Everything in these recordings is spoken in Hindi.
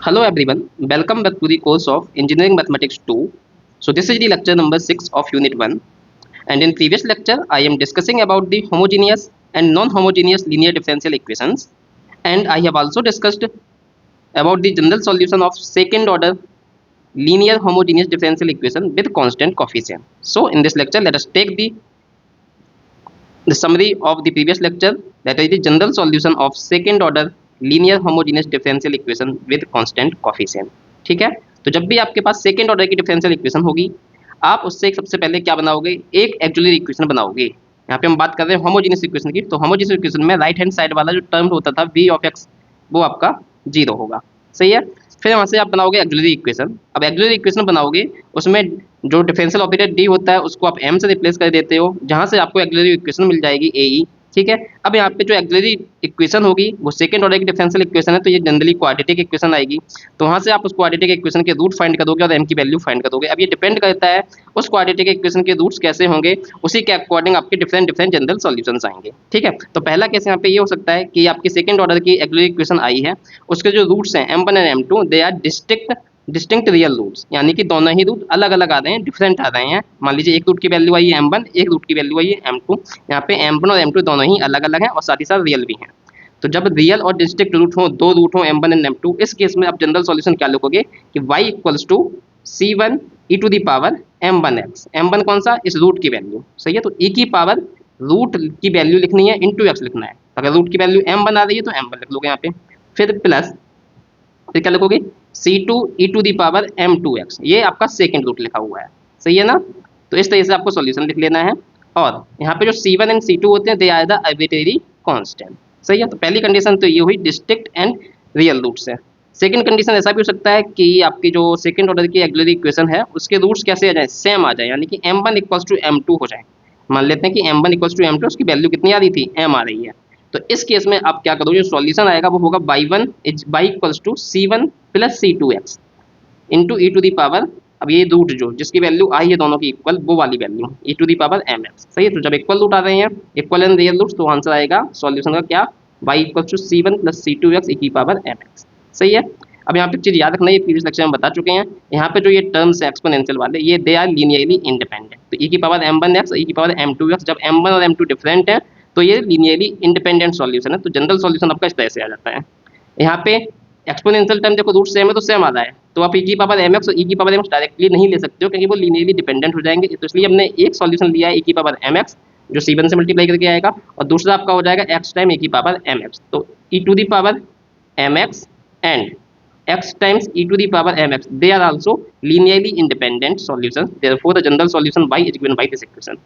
Hello everyone, welcome back to the course of Engineering Mathematics 2. So this is the lecture number 6 of Unit 1, and in previous lecture I am discussing about the homogeneous and non-homogeneous linear differential equations, and I have also discussed about the general solution of second order linear homogeneous differential equation with constant coefficient. So in this lecture let us take the summary of the previous lecture, that is the general solution of second order linear homogeneous differential equation with constant coefficient. ठीक है, तो जब भी आपके पास सेकेंड ऑर्डर की डिफरेंशियल इक्वेशन होगी आप उससे सबसे पहले क्या बनाओगे, एक एक्जुलरी इक्वेशन बनाओगे। यहाँ पे हम बात कर रहे हैं होमोजेनियस इक्वेशन की, तो होमोजेनियस इक्वेशन में राइट हैंड साइड वाला जो टर्म होता था v ऑफ x वो आपका 0 होगा। सही है, फिर वहाँ से आप बनाओगे एक्जुलरी इक्वेशन। अब एक्जुलरी इक्वेशन बनाओगे उसमें जो डिफरेंशियल ऑपरेटर d होता है उसको आप m से रिप्लेस कर देते हो, जहाँ से आपको एक्जुलरी इक्वेशन मिल जाएगी AE। ठीक है, अब यहाँ पे जो एक्जुलरी इक्वेशन होगी वो सेकंड ऑर्डर की डिफरेंशियल इक्वेशन है, तो ये जनरली क्वाड्रेटिक इक्वेशन आएगी। तो वहाँ से आप उस क्वाड्रेटिक इक्वेशन के रूट फाइंड करोगे और m की वैल्यू फाइंड करोगे। अब ये डिपेंड करता है उस क्वाड्रेटिक इक्वेशन के रूट्स कैसे होंगे, उसी के अकॉर्डिंग आपके डिफरेंट जनरल सॉल्यूशंस आएंगे। ठीक है, तो पहला केस यहाँ पे ये हो सकता है कि आपकी सेकंड ऑर्डर की एक्जुलरी इक्वेशन आई है, उसके जो रूट्स हैं m1 and m2 they are distinct real roots, यानी कि दोनों ही रूट अलग अलग आ रहे हैं, डिफरेंट आ रहे हैं। मान लीजिए एक रूट की वैल्यू आई है m1, एक रूट की वैल्यू आई है m2। यहाँ पे m1 और m2 दोनों ही अलग अलग हैं और साथ ही साथ रियल भी हैं। तो जब रियल और डिस्टिंक्ट रूट हो, दो रूट हो m1 एंड m2, इस केस में आप जनरल सॉल्यूशन क्या लिखोगे कि y equals to c1 e to the power m1x। m1 कौन सा, इस रूट की वैल्यू। सही है, तो e की पावर रूट की वैल्यू लिखनी है इंटू x लिखना है। अगर रूट की वैल्यू m1 आ रही है तो m1 लिख लोगे यहाँ पे, फिर प्लस फिर क्या लिखोगे c2 e to the power m2x, ये आपका सेकंड रूट लिखा हुआ है। सही है ना, तो इस तरह से आपको सॉल्यूशन लिख लेना है। और यहाँ पे जो c1 एंड c2 होते हैं they are the arbitrary constant. सही है, तो पहली कंडीशन तो ये हुई डिस्टिंक्ट एंड रियल रूट्स है। सेकंड कंडीशन ऐसा भी हो सकता है कि आपकी जो सेकंड ऑर्डर की एक्जुलरी इक्वेशन है उसके रूट्स कैसे आ जाए, सेम आ जाए, यानी कि m1 इक्वल्स टू m2 हो जाए। मान लेते हैं कि m1 इक्वल्स टू m2, उसकी वैल्यू कितनी आ रही थी, m आ रही है। तो इस केस में आप क्या करोगे, जो सॉल्यूशन आएगा वो होगा y equals to c1 plus c2x into e to the power, अब ये रूट जो जिसकी वैल्यू आई है दोनों की इक्वल, वो वाली value e to the power mx। सही है, तो जब इक्वल रूट आ रहे हैं, इक्वल एंड रियल रूट्स, तो आंसर आएगा सॉल्यूशन का क्या, y equals to c1 plus c2x e की पावर mx। सही है, अब यहाँ पे चीज़ याद रखना, ये प्रीवियस लेक्चर में बता चुके हैं। यहाँ पे जो ये टर्म्स है एक्सपोनेंशियल वाले, ये दे आर लीनियरली इंडिपेंडेंट। तो ई की पावर m1x ई की पावर m2x, जब m1 और m2 डिफरेंट है तो ये लीनियरली इंडिपेंडेंट सॉल्यूशन है। तो जनरल सॉल्यूशन आपका इस तरह से आ जाता है। यहाँ पे एक्सपोनेंशियल टर्म देखो रूट सेम है तो सेम आ रहा है, तो आप ई की पावर mx और ई की पावर mx डायरेक्टली नहीं ले सकते हो क्योंकि वो लीनियरली डिपेंडेंट हो जाएंगे। तो इसलिए हमने एक सॉल्यूशन लिया है ई की पावर mx जो c1 से मल्टीप्लाई करके आएगा, और दूसरा आपका हो जाएगा x टाइम ई की पावर mx। तो e to the power mx and x times e to the power mx, they are also linearly independent solutions, therefore the general solution y is given by this equation।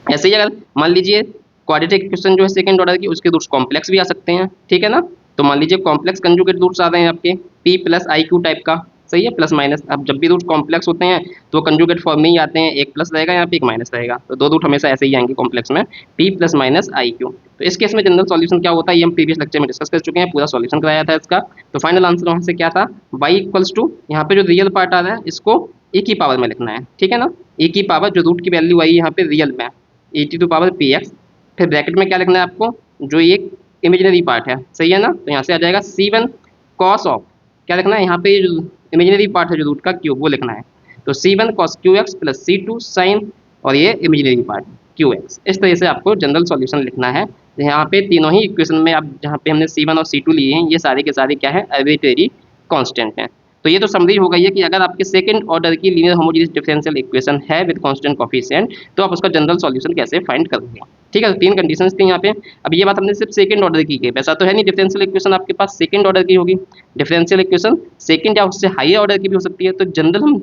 ऐसे ही अगर मान लीजिए क्वाड्रेटिक इक्वेशन जो है सेकंड ऑर्डर की, उसके रूट्स कॉम्प्लेक्स भी आ सकते हैं। ठीक है ना, तो मान लीजिए कॉम्प्लेक्स कंजुगेट रूट्स आ रहे हैं आपके p plus I Q type का। सही है, प्लस माइनस। अब जब भी रूट कॉम्प्लेक्स होते हैं तो कंजुगेट फॉर्म में ही आते हैं, एक प्लस रहेगा यहाँ पे एक माइनस रहेगा, तो दो रूट हमेशा ऐसे ही आएंगे कॉम्प्लेक्स में, p plus minus I Q. तो इस केस में जनरल सॉल्यूशन क्या होता है, ये हम प्रीवियस लेक्चर में डिस्कस कर चुके हैं, पूरा सॉल्यूशन कराया था इसका। तो फाइनल आंसर वहाँ से क्या था, y इक्वल्स टू, यहाँ पे जो रियल पार्ट आ रहा है इसको e की पावर में लिखना है। ठीक है ना, e की पावर जो रूट की वैल्यू आई यहाँ पे रियल में e टू पावर px, फिर ब्रैकेट में क्या लिखना है आपको, जो ये इमेजिनरी पार्ट है। सही है ना, तो यहाँ से आ जाएगा c1 कॉस ऑफ, क्या लिखना है यहाँ पे, जो इमेजिनरी पार्ट है जो रूट का क्यूब वो लिखना है, तो c1 cos qx plus c2 sign, और ये इमेजिनरी पार्ट qx। इस तरह से आपको जनरल सॉल्यूशन लिखना है। यहाँ पे तीनों ही इक्वेशन में अब जहाँ पे हमने c1 और c2 लिए हैं ये सारे के सारे क्या है, आर्बिट्रेरी कांस्टेंट हैं। तो ये तो समझी हो गई है कि अगर आपके सेकंड ऑर्डर की लीनियर होमोजेनियस डिफरेंशियल इक्वेशन है विद कांस्टेंट कोफिशिएंट तो आप उसका जनरल सॉल्यूशन कैसे फाइंड करोगे। ठीक है, तो तीन कंडीशंस थी यहाँ पे। अब ये बात हमने सिर्फ सेकंड ऑर्डर की है, वैसा तो है नहीं डिफरेंशियल इक्वेशन आपके पास सेकंड ऑर्डर की होगी, डिफरेंशियल इक्वेशन सेकंड या उससे हायर ऑर्डर की भी हो सकती है। तो जनरल हम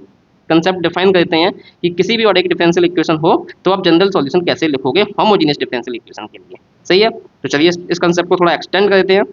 कंसेप्ट डिफाइन करते हैं कि किसी भी ऑर्डर की डिफरेंशियल इक्वेशन हो तो आप जनरल सॉल्यूशन कैसे लिखोगे होमोजेनियस डिफरेंशियल इक्वेशन के लिए। सही है, तो चलिए इस कंसेप्ट को थोड़ा एक्सटेंड करते हैं।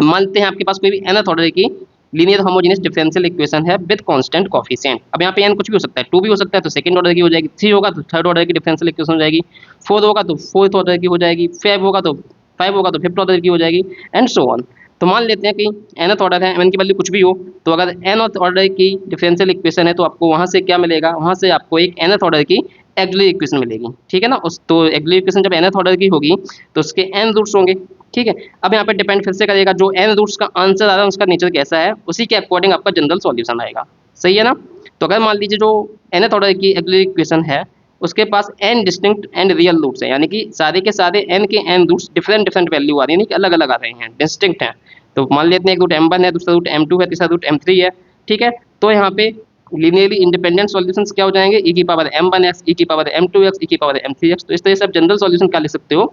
मानते हैं आपके पास कोई भी nth ऑर्डर की लीनियर होमोजेनियस डिफरेंशियल इक्वेशन है विद कांस्टेंट कोफिशिएंट। अब यहाँ पे n कुछ भी हो सकता है, 2 भी हो सकता है तो सेकंड ऑर्डर की हो जाएगी, 3 होगा तो थर्ड ऑर्डर की डिफरेंशियल इक्वेशन हो जाएगी, 4 होगा तो फोर्थ ऑर्डर की हो जाएगी, 5 होगा तो फिफ्थ ऑर्डर की हो जाएगी, एंड सो ऑन। तो मान लेते हैं कि nth ऑर्डर है, n की वैल्यू कुछ भी हो, तो अगर nth ऑर्डर की डिफरेंशियल इक्वेशन है तो आपको वहाँ से क्या मिलेगा, वहाँ से आपको एक nth ऑर्डर की एक्जुलरी इक्वेशन मिलेगी। ठीक है ना, उस तो एक्जुलरी इक्वेशन जब nth ऑर्डर की होगी तो उसके n रूट्स होंगे। ठीक है। अब यहाँ पे डिपेंड फिर से करेगा, जो एन रूट्स का आंसर आ रहा है उसका नेचर कैसा है, उसी के अकॉर्डिंग आपका जनरल सॉल्यूशन आएगा। सही है ना। तो अगर मान लीजिए जो nth ऑर्डर की इक्वेशन है उसके पास n distinct and real roots हैं, यानी कि सारे के सारे n के n roots different different value आ रही है, यानी कि अलग अलग आ रहे हैं, डिस्टिंक्ट हैं। तो मान लेते हैं एक रूट m1 है, दूसरा रूट m2 है, तीसरा रूट m3 है। ठीक है। तो यहाँ पे लीनियरली इंडिपेंडेंट सॉल्यूशंस क्या हो जाएंगे, e की पावर m1x, e की पावर m2x, e की पावर m3x। तो इस तरह से आप जनरल सॉल्यूशन क्या लिख सकते हो,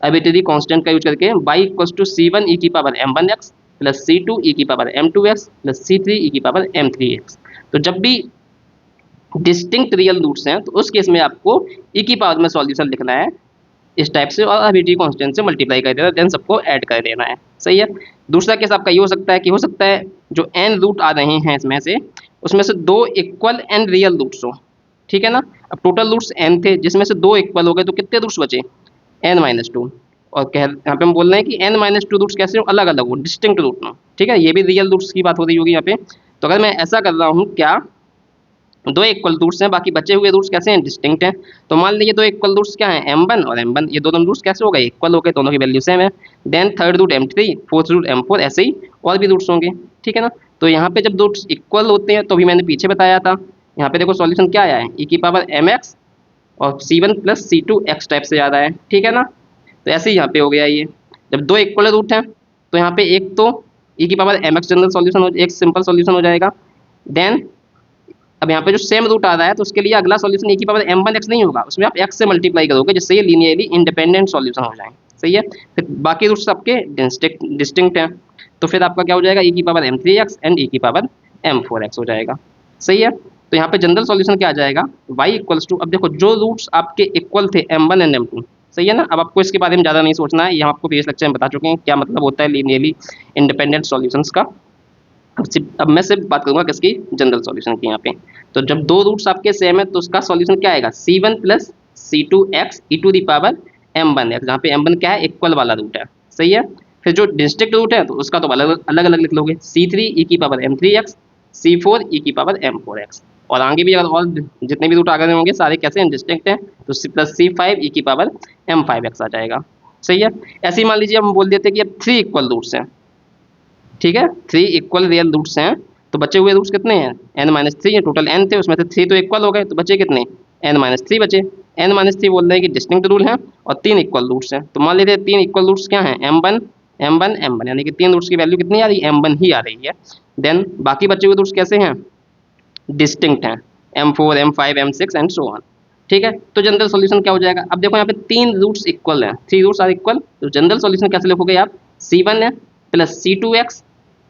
आर्बिट्रेरी कांस्टेंट का यूज करके, y equals to c1 e की power m1x plus c2 e की power m2x plus c3 e की पावर m3x। तो जब भी डिस्टिंक्ट रियल रूट्स हैं तो उस केस में आपको e की पावर में सॉल्यूशन लिखना है इस टाइप से, और आर्बिट्रेरी कांस्टेंट से मल्टीप्लाई कर देना, देन सबको ऐड कर देना है। सही है। दूसरा केस आपका ये हो सकता है कि हो सकता है जो n रूट आ रहे हैं इसमें से, उसमें से दो इक्वल एंड रियल रूट्स हो। ठीक है ना। अब टोटल रूट्स n थे, जिसमें से दो इक्वल हो गए, तो कितने रूट्स बचे, n-2। और कह यहाँ पे हम बोल रहे हैं कि n-2 रूट्स कैसे हो, अलग अलग हो, डिस्टिंक्ट रूट हो। ठीक है। ये भी रियल रूट्स की बात हो रही होगी यहाँ पे। तो अगर मैं ऐसा कर रहा हूँ, क्या दो इक्वल रूट्स हैं, बाकी बचे हुए रूट्स कैसे हैं, डिस्टिंक्ट हैं। तो मान लीजिए दो इक्वल रूट्स क्या हैं, m1 और m1, ये दोनों रूट्स कैसे हो गए, इक्वल हो गए, दोनों की वैल्यू सेम है। Then third root m3, fourth root m4, ऐसे ही और भी रूट्स होंगे। ठीक है ना। तो यहाँ पे जब रूट्स इक्वल होते हैं तो भी मैंने पीछे बताया था, यहाँ पे देखो सॉल्यूशन क्या आया है, e की पावर mx और c1 plus c2 x type से आ रहा है। ठीक है ना। तो ऐसे ही यहाँ पे हो गया ये, जब दो इक्वल रूट हैं तो यहाँ पे एक तो e की पावर mx जनरल सॉल्यूशन हो, एक सिंपल सॉल्यूशन हो जाएगा। देन अब यहाँ पे जो सेम रूट आ रहा है तो उसके लिए अगला सॉल्यूशन e की पावर m1x नहीं होगा, उसमें आप x से मल्टीप्लाई करोगे, जिससे ये लीनियरली इंडिपेंडेंट सॉल्यूशन हो जाए। सही है। फिर बाकी रूट्स आपके डिस्टिंक्ट हैं, तो फिर आपका क्या हो जाएगा, e की पावर m3x एंड e की पावर m4x हो जाएगा। सही है। तो यहाँ पे जनरल सॉल्यूशन क्या आ जाएगा, y इक्वल्स टू, अब देखो जो रूट्स आपके इक्वल थे m1 एंड m2। सही है ना। अब आपको इसके बारे में ज़्यादा नहीं सोचना है, ये हम आपको प्रीवियस लेक्चर में बता चुके हैं क्या मतलब होता है लीनियरली इंडिपेंडेंट सॉल्यूशंस का। अब मैं सिर्फ बात करूंगा किसकी, जनरल सॉल्यूशन की यहाँ पे। तो जब दो रूट्स आपके सेम है तो उसका सॉल्यूशन क्या आएगा, c1 plus c2x e to the power m1x, जहाँ पे m1 क्या है, इक्वल वाला रूट है। सही है। फिर जो डिस्टिंक्ट रूट है तो उसका तो अलग अलग अलग लिख लोगे, c3 e की पावर m3x, c4 e की पावर m4x। और आगे भी अगर और जितने भी रूट आगे होंगे सारे कैसे हैं, डिस्टिंक्ट हैं, तो c प्लस c5 e की पावर m5x आ जाएगा। सही है। ऐसे ही मान लीजिए हम बोल देते हैं कि अब थ्री इक्वल रूट्स हैं। ठीक है। थ्री इक्वल रियल रूट्स हैं, तो बचे हुए रूट्स कितने हैं, n-3 है, टोटल n थे, उसमें से थ्री तो इक्वल हो गए, तो बचे कितने, n-3 बचे। n-3 बोल रहे हैं कि डिस्टिंक्ट रूल हैं और तीन इक्वल रूट्स हैं। तो मान लेते हैं तीन इक्वल रूट्स क्या हैं, m1 m1 m1, यानी कि तीन रूट्स की वैल्यू कितनी आ रही है, m1 ही आ रही है। देन बाकी बचे हुए रूट्स कैसे हैं, डिस्टिंक्ट हैं, m4 m5 m6 and so on. ठीक है। तो जनरल सॉल्यूशन क्या हो जाएगा, अब देखो यहाँ पे तीन रूट्स इक्वल हैं, थ्री रूट्स आर इक्वल, तो जनरल सॉल्यूशन कैसे लिखोगे आप, c1 है प्लस c2x।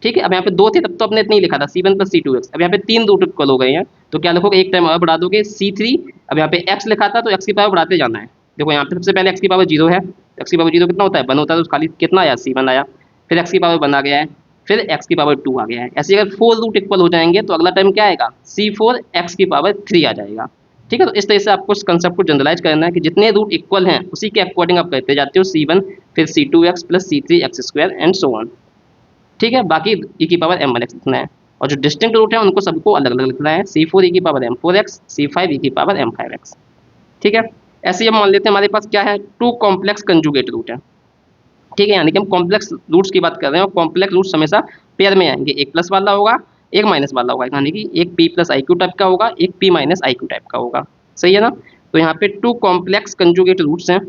ठीक है। अब यहाँ पे दो थे तब तो अपने इतना ही लिखा था, c1 प्लस c2x। अब यहाँ पे तीन रूट इक्वल हो गए हैं, तो क्या लिखोगे, एक टाइम और बढ़ा दोगे c3। अब यहाँ पे x लिखा था तो x की पावर बढ़ाते जाना है। देखो यहाँ पे सबसे पहले x की पावर 0 है, x की पावर 0 कितना होता है, 1 होता है, तो खाली कितना आया, c1 आया। फिर x की पावर 1 आ गया है, फिर x की पावर 2 आ गया है। ऐसे अगर फोर रूट इक्वल हो जाएंगे तो अगला टाइम क्या आएगा, c4 x की पावर 3 आ जाएगा। ठीक है। तो इस तरह से आपको इस कंसेप्ट को जनरलाइज करना है कि जितने रूट इक्वल हैं उसी के अकॉर्डिंग आप करते जाते हो, c1 फिर c2x plus c3x² and so on. ठीक है। बाकी e की पावर m1x लिखना है, और जो डिस्टिंक्ट रूट है उनको सबको अलग अलग लिखना है, c4 e की पावर m4x, c5 e की पावर m5x। ठीक है। ऐसे ही हम मान लेते हैं हमारे पास क्या है, टू कॉम्प्लेक्स कंजुगेट रूट है। ठीक है। यानी कि हम कॉम्प्लेक्स रूट्स की बात कर रहे हैं, और कॉम्प्लेक्स रूट्स हमेशा पेयर में आएंगे, एक प्लस वाला होगा एक माइनस वाला होगा, यानी कि एक p plus I Q type का होगा, एक p minus I Q type का होगा। सही है ना। तो यहाँ पे टू कॉम्प्लेक्स कंजुगेट रूट्स हैं,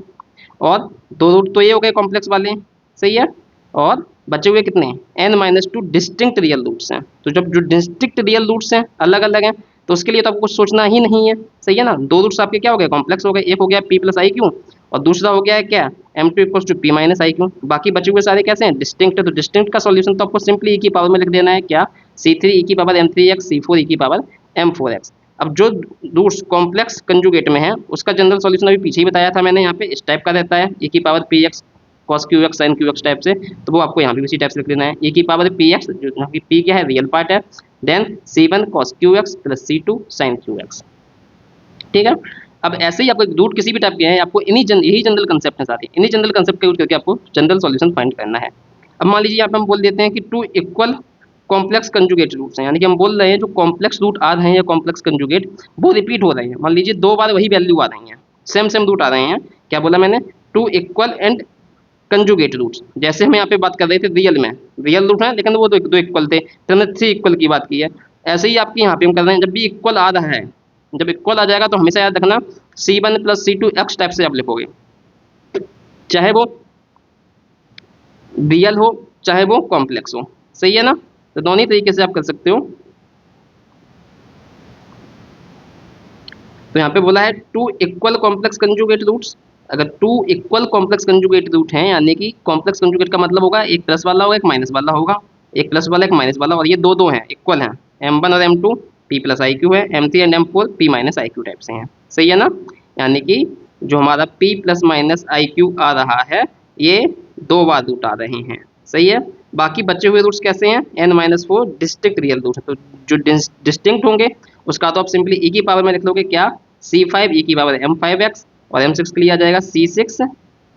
और दो रूट तो ये हो गए कॉम्प्लेक्स वाले। सही है। और बचे हुए कितने, n-2 डिस्टिंक्ट रियल रूट्स हैं। तो जब जो डिस्टिंक्ट रियल रूट्स हैं अलग अलग हैं, तो उसके लिए तो आपको कुछ सोचना ही नहीं है। सही है ना। दो रूट्स आपके क्या हो गए, कॉम्प्लेक्स हो गए, एक हो गया p प्लस आई क्यू और दूसरा हो गया है क्या, m2 equals to p minus I Q. बाकी बचे हुए सारे कैसे हैं, डिस्टिंक्ट है। तो डिस्टिंक्ट का सॉल्यूशन तो आपको सिंपली e की पावर में लिख देना है, क्या, c3 e की पावर m3x, c4 e की पावर m4x। अब जो रूट्स कॉम्प्लेक्स कंजुगेट में है उसका जनरल सॉल्यूशन अभी पीछे ही बताया था मैंने, यहाँ पे इस टाइप का रहता है, e की power px cos qx sin qx type से, तो वो आपको यहाँ पे उसी टाइप से लिख लेना है, e की पावर px, जो यहाँ की p क्या है, रियल पार्ट है, then c1 cos qx plus c2 sin qx। ठीक है। अब ऐसे ही आपको रूट किसी भी टाइप के हैं, आपको यही जनरल कंसेप्ट है, साथ ही इन्हीं जनरल कंसेप्ट का यूज करके आपको जनरल सॉल्यूशन फाइंड करना है। अब मान लीजिए यहाँ पे हम बोल देते हैं कि two equal complex conjugate roots हैं, यानी कि हम बोल रहे हैं जो कॉम्प्लेक्स रूट आ रहे हैं या कॉम्प्लेक्स कंजुगेट वो रिपीट हो रहे हैं। मान लीजिए दो बार वही वैल्यू आ रही हैं, सेम सेम रूट आ रहे हैं, क्या बोला मैंने, two equal and conjugate roots, जैसे हम यहाँ पे बात कर रहे थे रियल में, रियल रूट है लेकिन वो दो इक्वल थे तो हमने 3 इक्वल की बात की है। ऐसे ही आपकी यहाँ पे हम कर रहे हैं, जब भी इक्वल आ रहा है, जब इक्वल आ जाएगा तो हमेशा याद रखना C1 + C2 x टाइप से आप लिखोगे, चाहे वो रियल हो चाहे वो कॉम्प्लेक्स हो। सही है ना, तो दोनों तरीके से आप कर सकते हो। तो यहाँ पे बोला है 2 इक्वल कॉम्प्लेक्स कंजुगेट रूट्स। अगर 2 इक्वल कॉम्प्लेक्स कंजुगेट रूट हैं, यानी कि कॉम्प्लेक्स कंजुगेट का मतलब होगा एक प्लस वाला होगा एक माइनस वाला होगा, एक प्लस वाला एक माइनस वाला, और ये दो दो हैं इक्वल हैं, M1 और M2 P + IQ है, M3 and M4 P - IQ type से हैं। सही है ना, यानी कि जो हमारा P ± IQ आ रहा है ये 2 बार रूट आ रहे हैं। सही है, बाकी बचे हुए रूट्स कैसे हैं, n-4 डिस्टिंक्ट रियल रूट है, तो जो डिस्टिंक्ट होंगे उसका तो आप सिंपली e की पावर में लिख लोगे क्या, C5 e की पावर m5x, और m6 के लिए आ जाएगा C6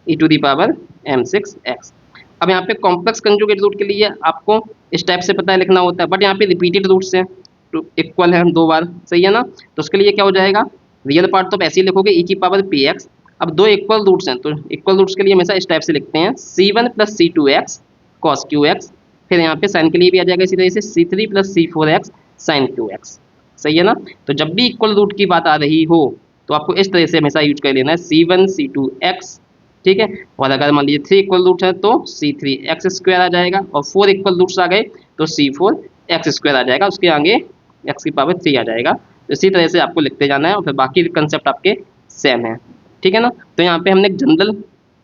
e⁻m6x। अब यहाँ पे कॉम्प्लेक्स कंजुगेट रूट के लिए आपको इस टाइप से पता है लिखना होता है, बट यहाँ पे रिपीटेड रूट्स हैं तो इक्वल है 2 बार। सही है ना, तो उसके लिए क्या हो जाएगा, रियल पार्ट तो आप ऐसे ही लिखोगे e⁻px। अब 2 इक्वल रूट्स हैं तो इक्वल रूट्स के लिए हमेशा इस टाइप से लिखते हैं C1 + C2x cos qx, फिर यहाँ पे साइन के लिए भी आ जाएगा इसी तरह से C3 + C4x sin qx। सही है ना, तो जब भी इक्वल रूट की बात आ रही हो तो आपको इस तरह से हमेशा यूज कर लेना है C1 C2x, ठीक है। और अगर मान लीजिए 3 इक्वल रूट है तो C3x² आ जाएगा, और 4 इक्वल रूट्स आ गए तो C4x² आ जाएगा, उसके आगे x⁻3 आ जाएगा। तो इसी तरह से आपको लिखते जाना है और फिर बाकी कंसेप्ट आपके सेम है, ठीक है ना। तो यहाँ पे हमने एक जनरल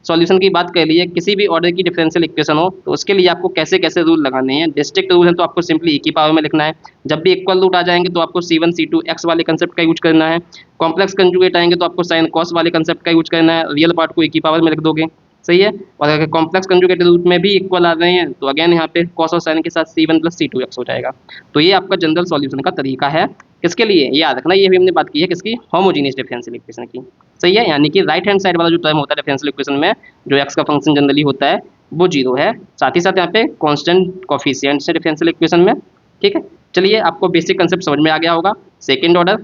सॉल्यूशन की बात कर ली है, किसी भी ऑर्डर की डिफरेंशियल इक्वेशन हो तो उसके लिए आपको कैसे कैसे रूल लगाने हैं। डिस्ट्रिक्ट रूल है तो आपको सिंपली e की पावर में लिखना है, जब भी इक्वल रूट आ जाएंगे तो आपको C1 C2 x वाले कंसेप्ट का यूज करना है, कॉम्प्लेक्स कंजुगेट आएंगे तो आपको साइन कॉस वाले कंसेप्ट का यूज करना है, रियल पार्ट को e की पावर में लिख दोगे। सही है, और अगर कॉम्प्लेक्स कंजुगेट रूट में भी इक्वल आ रहे हैं तो अगेन यहाँ पे कॉस और साइन के साथ C1 + C2x हो जाएगा। तो ये आपका जनरल सॉल्यूशन का तरीका है, किसके लिए याद रखना, ये भी हमने बात की है किसकी, होमोजीनियस डिफरेंशियल इक्वेशन की। सही है, यानी कि राइट हैंड साइड वाला जो टर्म होता है डिफरेंशियल इक्वेशन में, जो x का फंक्शन जनरली होता है वो 0 है, साथ ही साथ यहाँ पे कांस्टेंट कोफिशिएंट्स है डिफरेंशियल इक्वेशन में। ठीक है, चलिए आपको बेसिक कंसेप्ट समझ में आ गया होगा, सेकंड ऑर्डर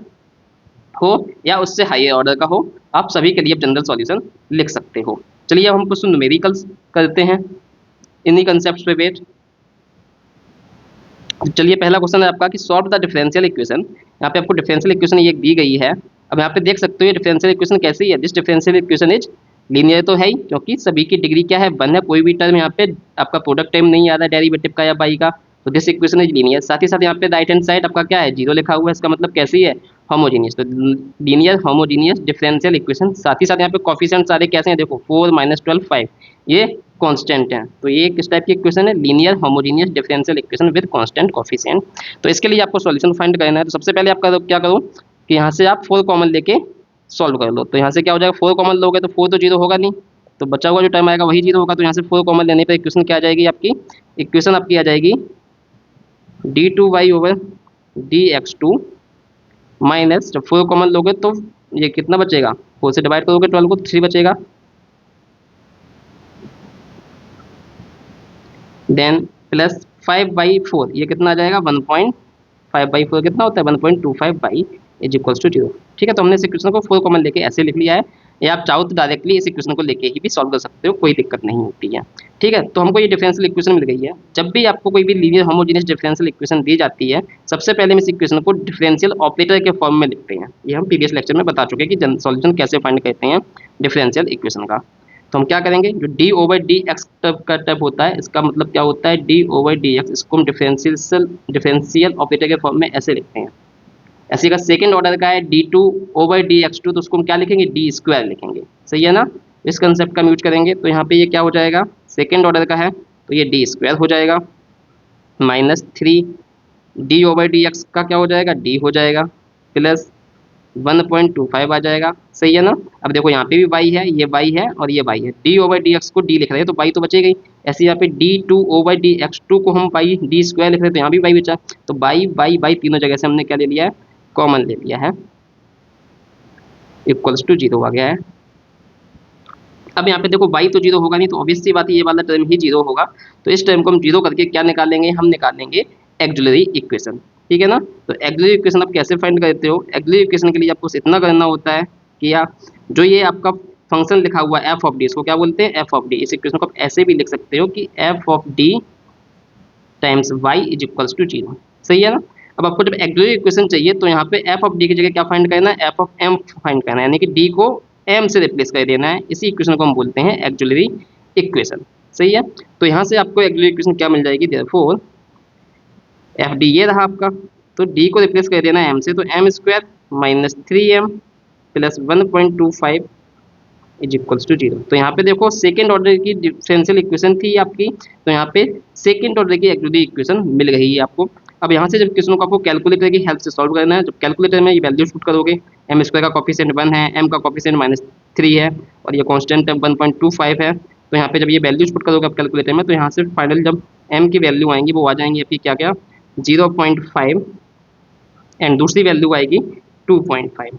हो या उससे हायर ऑर्डर का हो, आप सभी के लिए जनरल सॉल्यूशन लिख सकते हो। चलिए अब हम कुछ न्यूमेरिकल्स करते हैं इन्हीं कंसेप्ट्स पे बेस्ड। चलिए पहला क्वेश्चन है आपका कि सॉल्व द डिफरेंशियल इक्वेशन। यहाँ पे आपको डिफरेंशियल इक्वेशन ये दी गई है। अब यहाँ पे देख सकते हो ये डिफरेंशियल इक्वेशन कैसी है, this differential equation is linear तो है ही, क्योंकि सभी की डिग्री क्या है 1 है, कोई भी टर्म यहाँ पे आपका प्रोडक्ट टर्म नहीं आ रहा है डेरिवेटिव का या बाई का, तो दिस इक्वेशन इज लीनियर। साथ ही साथ यहाँ पे राइट हैंड साइड आपका क्या है 0 लिखा हुआ है, इसका मतलब कैसी है होमोजीनियस, तो लीनियर होमोजीनियस डिफरेंशियल इक्वेशन। साथ ही साथ यहाँ पे कोफिशिएंट सारे कैसे हैं, देखो 4 - 12 5 ये कांस्टेंट है, तो ये किस टाइप की इक्वेशन है, linear homogeneous differential equation with constant coefficient. तो इसके लिए आपको सॉल्यूशन फाइंड करना है, तो सबसे पहले आप क्या करो कि यहाँ से आप 4 कॉमन लेके सॉल्व कर लो। तो यहाँ से क्या हो जाएगा, 4 कॉमन लोगे तो 4 तो 0 होगा नहीं, तो बचा हुआ जो टर्म आएगा वही 0 होगा, तो यहाँ से 4 कॉमन लेने पर इक्वेशन क्या आ जाएगी आपकी, इक्वेशन आपकी आ जाएगी d2y/dx2 माइनस, जब 4 कॉमन लोगे तो ये कितना बचेगा, 4 से डिवाइड करोगे 12 को 3 बचेगा, देन प्लस 5/4 ये कितना आ जाएगा 1.5/4 कितना होता है 1.25 इज इक्वल्स टू 0। ठीक है, तो हमने इस इक्वेशन को 4 कॉमन लेके ऐसे लिख लिया है, या आप चाहो तो डायरेक्टली इस इक्वेशन को लेके ही भी सॉल्व कर सकते हो, कोई दिक्कत नहीं होती है। ठीक है, तो हमको ये डिफरेंशियल इक्वेशन मिल गई है। जब भी आपको कोई भी लीनियर होमोजेनियस डिफरेंशियल इक्वेशन दी जाती है, सबसे पहले हम इस इक्वेशन को डिफरेंशियल ऑपरेटर के फॉर्म में लिखते हैं। ये हम प्रीवियस लेक्चर में बता चुके हैं कि सॉल्यूशन कैसे फाइंड करते हैं डिफरेंशियल इक्वेशन का। तो हम क्या करेंगे, जो d/dx का टर्म होता है इसका मतलब क्या होता है d/dx, इसको हम डिफरेंशियल ऑपरेटर के फॉर्म में ऐसे लिखते हैं। ऐसे का सेकंड ऑर्डर का है d2/dx2, तो उसको हम क्या लिखेंगे d² लिखेंगे। सही है ना, इस कंसेप्ट का हम यूज करेंगे, तो यहाँ पे ये क्या हो जाएगा सेकंड ऑर्डर का है तो ये d² हो जाएगा, -3 d/dx का क्या हो जाएगा d हो जाएगा, प्लस 1.25 आ जाएगा। सही है ना, अब देखो यहाँ पे भी y है, ये y है और ये y है, d/dx को d लिख रहे हैं तो y तो बचेगा ही, ऐसे यहाँ पे d2/dx2 को हम y d² लिख रहे हैं तो यहाँ भी y बचा, तो y तीनों जगह से हमने क्या ले लिया है कॉमन ले लिया है, इक्वल्स टू 0 आ गया है। अब यहाँ पे देखो y तो 0 होगा नहीं, तो ऑब्वियस सी बात है ये वाला टर्म ही 0 होगा, तो इस टर्म को हम 0 करके क्या निकालेंगे, हम निकालेंगे एक्सिलरी इक्वेशन। ठीक है ना, तो एक्सिलरी इक्वेशन आप कैसे फाइंड करते हो, एक्सिलरी इक्वेशन के लिए आपको इतना करना होता है कि जो ये आपका फंक्शन लिखा हुआ है एफ ऑफ डी, इसको क्या बोलते हैं, एफ ऑफ डी। इस इक्वेशन को आप ऐसे भी लिख सकते हो कि F of D times Y is equals to zero. सही है ना। अब आपको जब एक्सिलरी इक्वेशन चाहिए तो यहाँ पे एफ ऑफ डी की जगह क्या फाइंड करना है, एफ ऑफ एम फाइंड करना है, यानी कि डी को एम से रिप्लेस कर देना है। इसी इक्वेशन को हम बोलते हैं एक्सिलरी इक्वेशन। सही है। तो यहाँ से आपको एक्सिलरी इक्वेशन क्या मिल जाएगी, देयरफॉर एफ डी ये रहा आपका, तो डी को रिप्लेस कर देना है एम से, तो M square minus 3m plus 1.25 is equals to zero. तो यहाँ पे देखो सेकेंड ऑर्डर की डिफरेंशियल इक्वेशन थी आपकी, तो यहाँ पे सेकेंड ऑर्डर की एक्सिलरी इक्वेशन मिल रही है आपको। अब यहाँ से जब क्वेश्चन को आपको कैलकुलेटर की हेल्प से सॉल्व करना है, जब कैलकुलेटर में ये वैल्यू पुट करोगे, एम स्क्वायर का कॉफिशिएंट 1 है, एम का कॉफिशिएंट -3 है और ये कांस्टेंट 1.25 है। तो यहाँ पे जब ये वैल्यूज पुट करोगे आप कैलकुलेटर में, तो यहाँ से फाइनल जब एम की वैल्यू आएंगी वो आ जाएंगी आपकी क्या क्या 0.5 एंड दूसरी वैल्यू आएगी 2.5।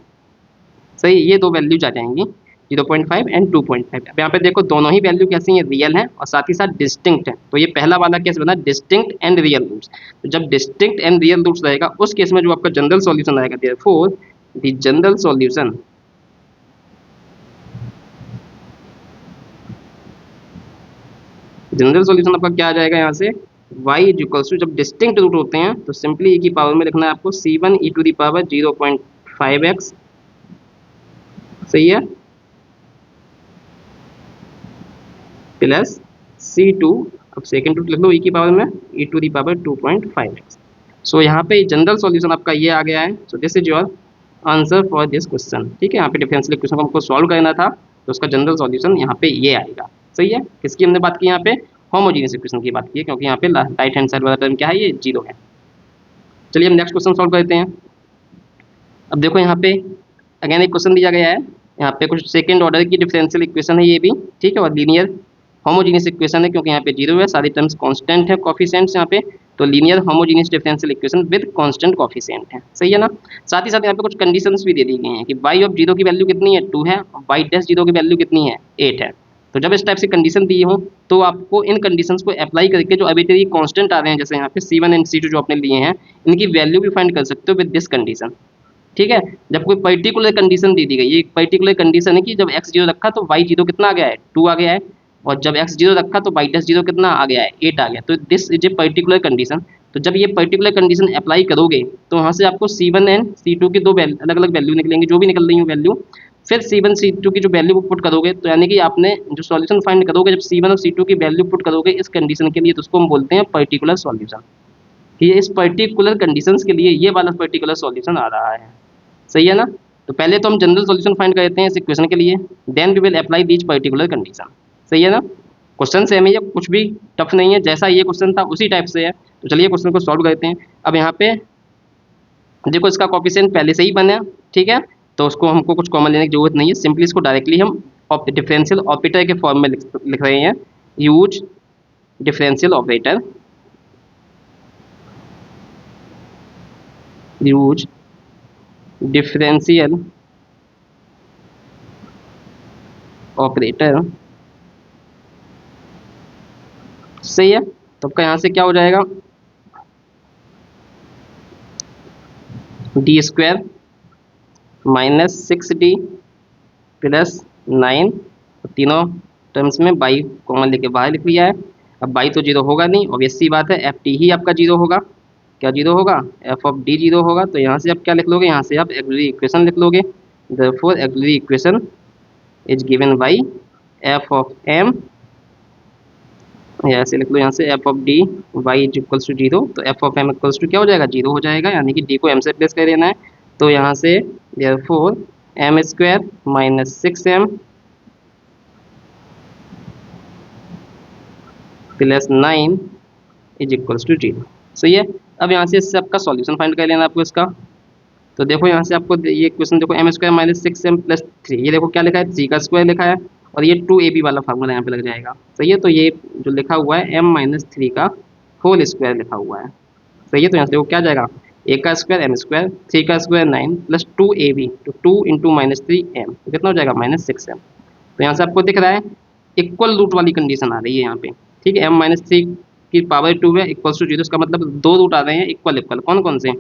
सही, ये दो वैल्यूज आ जाएंगी 0.5 एंड 2.5। अब यहाँ पे देखो दोनों ही वैल्यू कैसी हैं, रियल है और साथ ही साथ डिस्टिंक्ट है। तो ये पहला वाला केस बना डिस्टिंक्ट एंड रियल रूट्स। तो जब डिस्टिंक्ट एंड रियल रूट्स रहेगा उस केस में जो आपका जनरल सॉल्यूशन आएगा, देयरफॉर द जनरल सॉल्यूशन आपका क्या आ जाएगा यहाँ से y इज इक्वल्स टू, जब डिस्टिंक्ट रूट होते हैं तो सिंपली e की पावर में लिखना है आपको c1 e to the power 0.5x। सही है, प्लस c2, अब सेकेंड रूट लिख लो e की पावर में e to the power 2.5x। So यहाँ पे जनरल सॉल्यूशन आपका ये आ गया है। So this is your answer for this question. ठीक है, यहाँ पे डिफरेंशियल इक्वेशन को हमको सॉल्व करना था, तो उसका जनरल सॉल्यूशन यहाँ पे ये आएगा। सही है, किसकी हमने बात की यहाँ पे, होमोजीनियस इक्वेशन की बात की है, क्योंकि यहाँ पे राइट हैंड साइड वाला टर्म क्या है, ये जीरो है। चलिए हम नेक्स्ट क्वेश्चन सॉल्व करते हैं। अब देखो यहाँ पे अगेन एक क्वेश्चन दिया गया है, यहाँ पे कुछ सेकेंड ऑर्डर की डिफरेंशियल इक्वेशन है ये भी। ठीक है, और लीनियर होमोजीनियस इक्वेशन है, क्योंकि यहाँ पे जीरो है, सारी टर्म्स कांस्टेंट है, कोफिशिएंट्स यहाँ पे, तो linear homogeneous differential equation with constant coefficient है। सही है ना। साथ ही साथ यहाँ पे कुछ कंडीशंस भी दे दी गई हैं कि y ऑफ जीरो की वैल्यू कितनी है, 2 है, और y डैश जीरो की वैल्यू कितनी है, 8 है। तो जब इस टाइप से कंडीशन दी हो तो आपको इन कंडीशंस को अप्लाई करके जो अर्बिट्रेरी कांस्टेंट आ रहे हैं, जैसे यहाँ पे c1 एंड c2 जो आपने लिए हैं, इनकी वैल्यू भी फाइंड कर सकते हो विद दिस कंडीशन। ठीक है, जब कोई पर्टिकुलर कंडीशन दे दी गई, ये पर्टिकुलर कंडीशन है कि जब x जीरो रखा तो y जीरो कितना आ गया है, 2 आ गया है, और जब x जीरो रखा तो y डैश जीरो कितना आ गया है, 8 आ गया। तो this is a particular condition. तो जब ये पर्टिकुलर कंडीशन अप्लाई करोगे तो वहाँ से आपको c1 एंड c2 की दो अलग अलग वैल्यू निकलेंगी, जो भी निकल रही हो वैल्यू, फिर c1 c2 की जो वैल्यू पुट करोगे, तो यानी कि आपने जो सॉल्यूशन फाइंड करोगे, जब c1 और c2 की वैल्यू पुट करोगे इस कंडीशन के लिए, तो उसको हम बोलते हैं पर्टिकुलर सॉल्यूशन। ये इस पर्टिकुलर कंडीशंस के लिए ये वाला पर्टिकुलर सॉल्यूशन आ रहा है। सही है ना। तो पहले तो हम जनरल सॉल्यूशन फाइंड करते हैं इस इक्वेशन के लिए, then we will apply these particular condition. सही है ना। क्वेश्चन सेम है, ये कुछ भी टफ नहीं है, जैसा ये क्वेश्चन था उसी टाइप से है। तो चलिए क्वेश्चन को सॉल्व करते हैं। अब यहाँ पे देखो इसका कोफिशिएंट पहले से ही बना है, ठीक है, तो उसको हमको कुछ कॉमन लेने की जरूरत नहीं है, सिंपली इसको डायरेक्टली हम डिफरेंशियल ऑपरेटर के फॉर्म में लिख रहे हैं। Use differential operator, use differential operator. सही है, तो आपका यहाँ से क्या हो जाएगा, D square minus 6d plus 9, तीनों टर्म्स में बाई कॉमन लेके बाहर लिख लिया है। अब बाई तो जीरो होगा नहीं, ऑब्वियस सी बात है, एफ टी ही आपका जीरो होगा। क्या जीरो होगा, एफ ऑफ डी जीरो होगा। तो यहाँ से आप क्या लिख लोगे, यहाँ से आप एक्सिलरी इक्वेशन लिख लोगे। Therefore auxiliary equation is given by F of M, ऐसे लिख लो यहाँ से F of D Y is equals to zero. तो F of M equals to क्या हो जाएगा, जीरो हो जाएगा, यानी कि डी को एम से रिप्लेस कर देना है। तो यहाँ से therefore M square minus 6m plus 9 is equals to zero. सही है। अब यहाँ से इससे आपका सॉल्यूशन फाइंड कर लेना आपको इसका। तो देखो यहाँ से आपको ये क्वेश्चन देखो, M square minus 6m plus 3, ये देखो क्या लिखा है, 3 का स्क्वायर लिखा है, और ये 2ab वाला फार्मूला यहाँ पे लग जाएगा। सही है, तो ये जो लिखा हुआ है m माइनस 3 का होल स्क्वायर लिखा हुआ है। सही है, तो यहाँ से देखो क्या जाएगा, a का स्क्वायर m स्क्वायर, 3 का स्क्वायर 9 प्लस 2ab, तो 2 इंटू माइनस 3m, तो कितना हो जाएगा माइनस 6m। तो यहाँ से आपको दिख रहा है इक्वल रूट वाली कंडीशन आ रही है यहाँ पे। ठीक है, m माइनस 3 की पावर 2 है इक्वल्स टू जीरो, इसका मतलब दो रूट आ रहे हैं इक्वल इक्वल, कौन कौन से,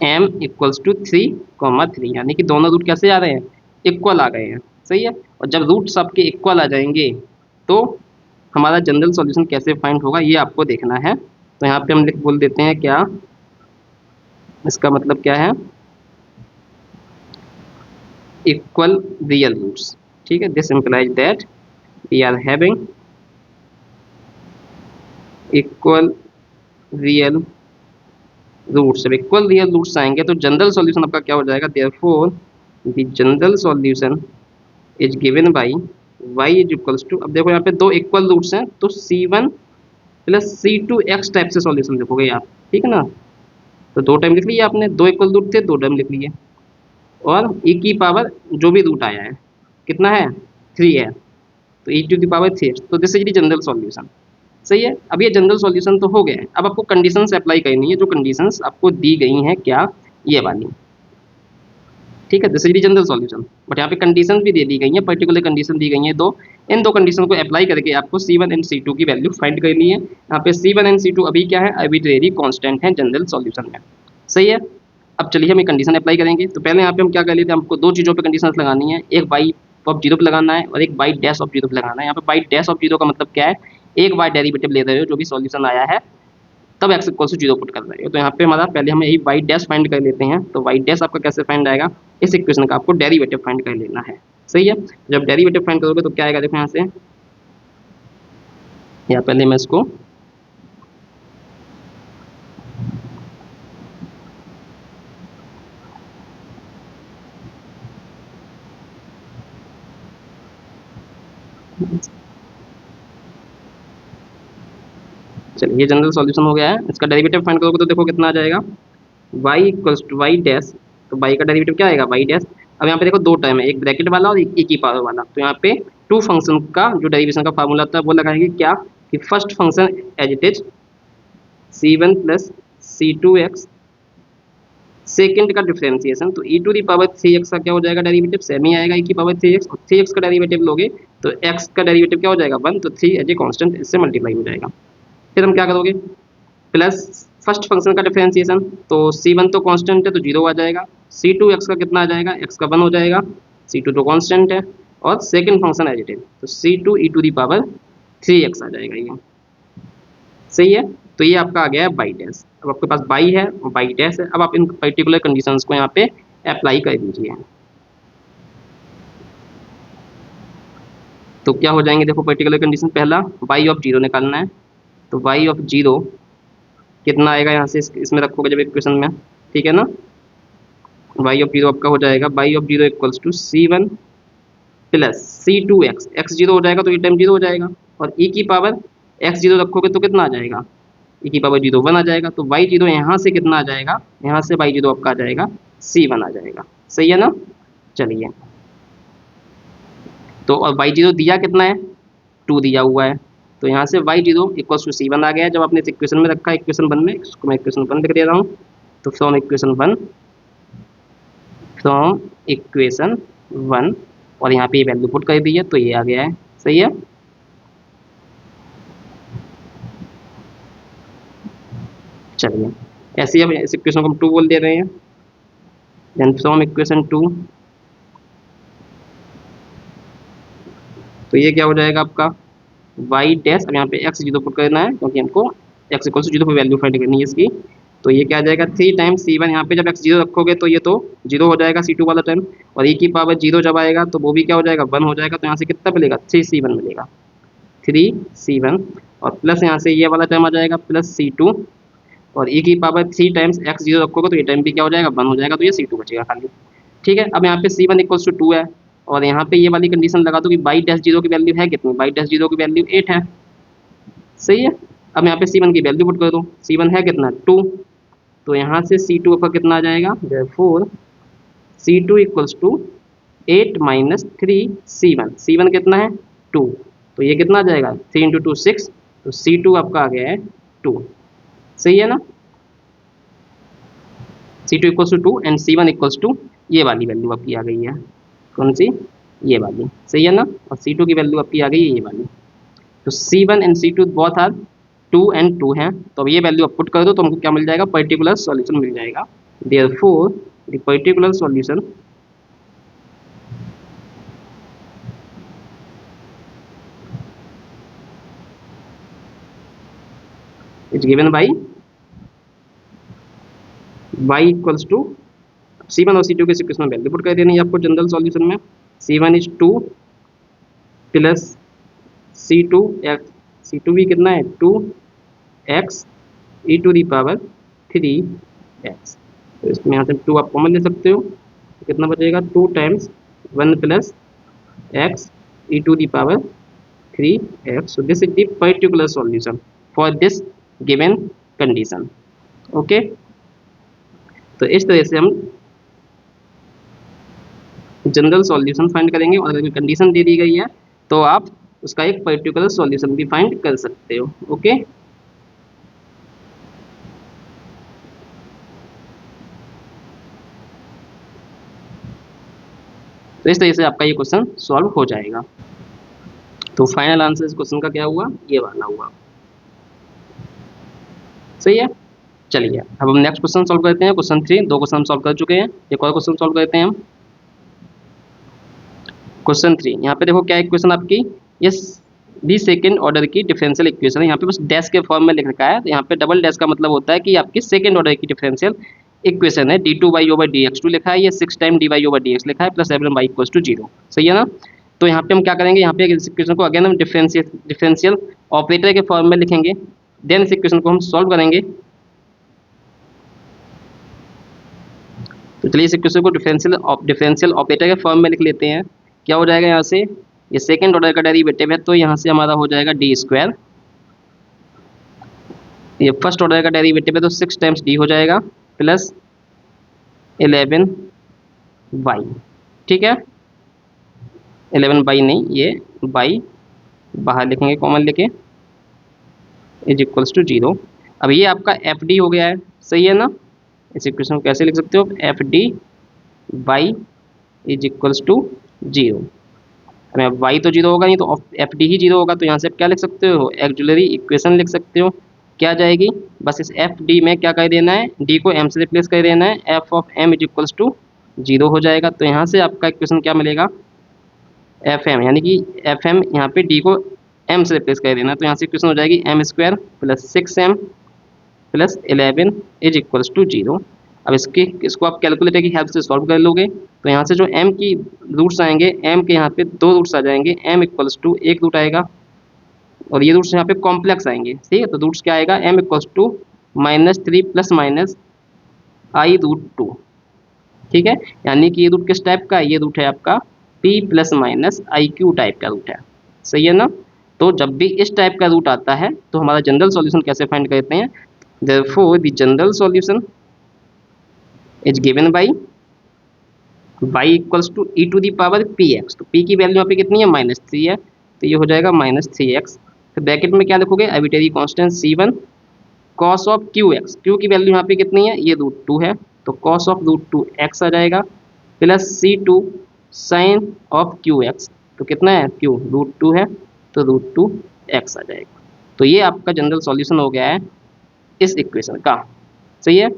m इक्वल्स टू 3, 3, यानी कि दोनों रूट कैसे आ रहे हैं, इक्वल आ गए हैं, सही है। और जब रूट्स आपके इक्वल आ जाएंगे तो हमारा जनरल सॉल्यूशन कैसे फाइंड होगा ये आपको देखना है। तो यहाँ पे हम लिख बोल देते हैं क्या, इसका मतलब क्या है, इक्वल रियल रूट्स, ठीक है। This implies that we are having equal real roots. जब इक्वल रियल रूट्स आएंगे तो जनरल सॉल्यूशन आपका क्या हो जाएगा, therefore the general solution is given by y is equals to, अब देखो यहाँ पे दो इक्वल रूट्स हैं तो c1 प्लस c2x टाइप से सॉल्यूशन लिखोगे आप, ठीक है ना। तो दो टाइम लिख लिए आपने, दो इक्वल रूट थे, दो टाइम लिख लिए, और e की पावर जो भी रूट आया है कितना है, 3 है, तो e टू द पावर 3, तो this is the general solution, सही है। अब ये जनरल सॉल्यूशन तो हो गया है, अब आपको कंडीशंस अप्लाई करनी है, जो कंडीशंस आपको दी गई हैं क्या, ये वाली, ठीक है। This is the general solution, but यहाँ पे कंडीशन भी दे दी गई है, पर्टिकुलर कंडीशन दी गई है दो। इन दो कंडीशन को अप्लाई करके आपको C1 एंड C2 की वैल्यू फाइंड करनी है। यहाँ पे C1 एंड C2 अभी क्या है, आर्बिट्रेरी कांस्टेंट है जनरल सॉल्यूशन में, सही है। अब चलिए हम एक कंडीशन अप्लाई करेंगे। तो पहले यहाँ पे हम क्या कर लेते हैं, हमको दो चीज़ों पे कंडीशन लगानी है, एक बाई ऑफ जीरो पे लगाना है और एक बाई डैश ऑफ जीरो पे लगाना है। यहाँ पे बाई डैश ऑफ जीरो का मतलब क्या है, एक बार डेरिवेटिव ले रहे हो जो भी सॉल्यूशन आया है तब X equal to zero put कर रहे हो। तो यहाँ पे हमारा पहले हम यही वाई डैश फाइंड कर लेते हैं। तो वाई डैश आपका कैसे फाइंड आएगा, इस इक्वेशन का आपको डेरिवेटिव फाइंड कर लेना है, सही है। जब डेरिवेटिव फाइंड करोगे तो क्या आएगा, देखो यहाँ से, या पहले मैं इसको चलिए, ये जनरल सॉल्यूशन हो गया है। इसका डेरिवेटिव फाइंड करोगे तो देखो कितना आ जाएगा, y equals to Y dash, तो y का डेरिवेटिव क्या आएगा, वाई डैश। अब यहाँ पे देखो दो टर्म है, एक ब्रैकेट वाला और एक की पावर वाला। तो यहाँ पे टू फंक्शन का जो डेरिवेशन का फार्मूला था वो लगाएंगे क्या, कि first function as it is c1 plus c2x, second का डिफरेंशिएशन, तो e to the power 3x का क्या हो जाएगा डेरिवेटिव, सेम ही आएगा, e की पावर 3x, और 3x का डेरिवेटिव लोगे तो x का डेरिवेटिव क्या हो जाएगा 1, तो 3 एज ए कांस्टेंट इससे मल्टीप्लाई हो जाएगा। फिर हम क्या करोगे, प्लस फर्स्ट फंक्शन का डिफरेंशिएशन, तो c1 तो कांस्टेंट है तो जीरो आ जाएगा, c2x का कितना आ जाएगा, x का 1 हो जाएगा, c2 तो कांस्टेंट है, और second function as it is, तो c2 e to the power 3x आ जाएगा ये, सही है। तो ये आपका आ गया है बाई डैश। अब आपके पास बाई है और बाई डैश है। अब आप इन पर्टिकुलर कंडीशंस को यहाँ पे अप्लाई कर दीजिए, तो क्या हो जाएंगे, देखो पर्टिकुलर कंडीशन, पहला बाई ऑफ जीरो निकालना है, तो बाई ऑफ जीरो कितना आएगा, यहाँ से इसमें रखोगे जब इक्वेशन में, ठीक है ना। बाई ऑफ जीरो आपका हो जाएगा, Y of zero equals to c1 plus c2x, x zero हो जाएगा तो ये टाइम जीरो हो जाएगा, और e की पावर x जीरो रखोगे तो कितना आ जाएगा, e की पावर जीरो 1 आ जाएगा, तो y जीरो यहाँ से कितना आ जाएगा, यहाँ से y जीरो आपका आ जाएगा c1 आ जाएगा, सही है ना। चलिए, तो और y जीरो दिया कितना है, 2 दिया हुआ है, तो यहाँ से y zero equals to c1 आ गया है। जब आपने इस इक्वेशन में रखा है, इक्वेशन 1 में, इसको मैं इक्वेशन 1 लिख दे रहा हूँ, तो फ्रॉम इक्वेशन 1 और यहाँ पे ये वैल्यू पुट कर दी है तो ये आ गया है, सही है। चलिए, ऐसे ही हम इस इक्वेशन को हम 2 बोल दे रहे हैं, देन फ्रॉम इक्वेशन 2, तो ये क्या हो जाएगा आपका वाई डैश, अब यहाँ पे एक्स जीरो पुट करना है क्योंकि हमको एक्स इक्वल टू जीरो पर वैल्यू फाइंड करनी है इसकी, तो ये क्या आ जाएगा 3 टाइम्स c1, यहाँ पे जब एक्स जीरो रखोगे तो ये तो जीरो हो जाएगा c2 वाला टाइम, और e की पावर जीरो जब आएगा तो वो भी क्या हो जाएगा 1 हो जाएगा, तो यहाँ से कितना मिलेगा 3c1 मिलेगा, 3c1, और प्लस यहाँ से ये वाला टाइम आ जाएगा प्लस c2, और e की पावर 3 टाइम्स एक्स जीरो रखोगे तो ये टाइम भी क्या हो जाएगा 1 हो जाएगा, तो ये c2 बचेगा खाली, ठीक है। अब यहाँ पे c1 इक्वल्स टू 2 है, और यहाँ पे ये वाली कंडीशन लगा दो कि बाई डैश जीरो की वैल्यू है कितनी, बाई डैश जीरो की वैल्यू 8 है, सही है। अब यहाँ पे c1 की वैल्यू पुट कर दो, c1 है कितना 2, तो यहाँ से c2 का कितना आ जाएगा, therefore c2 equals to 8 minus 3c1, c1 कितना है 2, तो ये कितना आ जाएगा 3 इंटू 2 6, तो c2 आपका आ गया है 2, सही है ना। c2 equals to 2 and c1 equals to ये वाली वैल्यू आपकी आ गई है, कौन सी, ये वाली, सही है ना, और c2 की वैल्यू आपकी आ गई है ये वाली। तो c1 and c2 both are 2 and 2 हैं, तो अब ये वैल्यू आप पुट कर दो तो हमको क्या मिल जाएगा, पर्टिकुलर सॉल्यूशन मिल जाएगा। Therefore the particular solution is given by y equals to C1 और C2 के इक्वेशन में वैल्यू पुट कर देनी है आपको जनरल सॉल्यूशन में। C1 is 2 plus C2 x, C2 भी कितना है 2x e to the power 3x। तो इसमें यहाँ से 2 आप कॉमन ले सकते हो, तो कितना बचेगा 2 times 1 plus x e to the power 3x। So this is the particular solution for this given condition. Okay, तो इस तरह से हम जनरल सॉल्यूशन फाइंड करेंगे, और अगर कंडीशन दे दी गई है तो आप उसका एक पर्टिकुलर सॉल्यूशन भी फाइंड कर सकते हो। ओके, तो इस तरह से आपका ये क्वेश्चन सॉल्व हो जाएगा। तो फाइनल आंसर इस क्वेश्चन का क्या हुआ, ये वाला हुआ। सही है, चलिए अब हम नेक्स्ट क्वेश्चन सॉल्व करते हैं। क्वेश्चन 3, 2 क्वेश्चन हम सॉल्व कर चुके हैं, एक और क्वेश्चन सॉल्व करते हैं हम। क्वेश्चन 3, यहाँ पे देखो क्या इक्वेशन आपकी, ये दी सेकेंड ऑर्डर की डिफरेंशियल इक्वेशन है। यहाँ पे बस डैश के फॉर्म में लिख रखा है, तो यहाँ पे डबल डैश का मतलब होता है कि आपकी सेकेंड ऑर्डर की डिफरेंशियल इक्वेशन है। d2y/dx2 लिखा है, ये 6 टाइम dy/dx लिखा है, प्लस y इक्वल्स टू 0। सही है ना। तो यहाँ पे हम क्या करेंगे, यहाँ पे इस इक्वेशन को अगेन हम डिफरेंशियल ऑपरेटर के फॉर्म में लिखेंगे, देन इस इक्वेशन को हम सॉल्व करेंगे। तो चलिए इस इक्वेशन को डिफरेंशियल ऑपरेटर के फॉर्म में लिख लेते हैं। क्या हो जाएगा यहाँ से, ये सेकेंड ऑर्डर का डेरिवेटिव है, तो यहाँ से हमारा हो जाएगा d²। ये फर्स्ट ऑर्डर का डेरिवेटिव है, तो 6 टाइम्स d हो जाएगा, प्लस 11y। ठीक है, 11y नहीं, ये y बाहर लिखेंगे कॉमन लेके, इज इक्वल्स टू 0। अब ये आपका fd हो गया है। सही है ना। इस इक्वेशन को कैसे लिख सकते हो, fd y is equals to 0। अब y तो 0 होगा नहीं, तो fd ही 0 होगा, तो यहाँ से आप क्या लिख सकते हो, एक्जुलरी इक्वेशन लिख सकते हो। क्या जाएगी, बस इस fd में क्या कर देना है, d को m से रिप्लेस कर देना है, f of m is equals to 0 हो जाएगा। तो यहाँ से आपका इक्वेशन क्या मिलेगा, fm, यानी कि fm यहाँ पे d को m से रिप्लेस कर देना, तो यहाँ से इक्वेशन हो जाएगी m² plus 6m plus 11 is equals to 0। अब इसको आप कैलकुलेटर की हेल्प से सॉल्व कर लोगे, तो यहाँ से जो m की रूट्स आएंगे, m के यहाँ पे 2 रूट्स आ जाएंगे, m इक्वल्स टू 1 रूट आएगा, और ये रूट्स यहाँ पे कॉम्प्लेक्स आएंगे। ठीक है, तो रूट्स क्या आएगा, m equals to -3 plus minus i√2। ठीक है, यानी कि ये रूट किस टाइप का है, ये रूट है आपका p plus minus iq type का रूट है। सही है ना। तो जब भी इस टाइप का रूट आता है तो हमारा जनरल सॉल्यूशन कैसे फाइंड करते हैं, therefore the general solution is given by y equals to e to the power px। तो p की वैल्यू यहाँ पे कितनी है, -3 है, तो ये हो जाएगा -3x। फिर ब्रैकेट में क्या लिखोगे, arbitrary constant c1 cos of qx, q की वैल्यू यहाँ पे कितनी है, ये √2 है, तो cos ऑफ √2x आ जाएगा, plus c2 sin of qx, तो कितना है q √2 है, तो √2x आ जाएगा। तो ये आपका जनरल सॉल्यूशन हो गया है इस इक्वेशन का। सही है,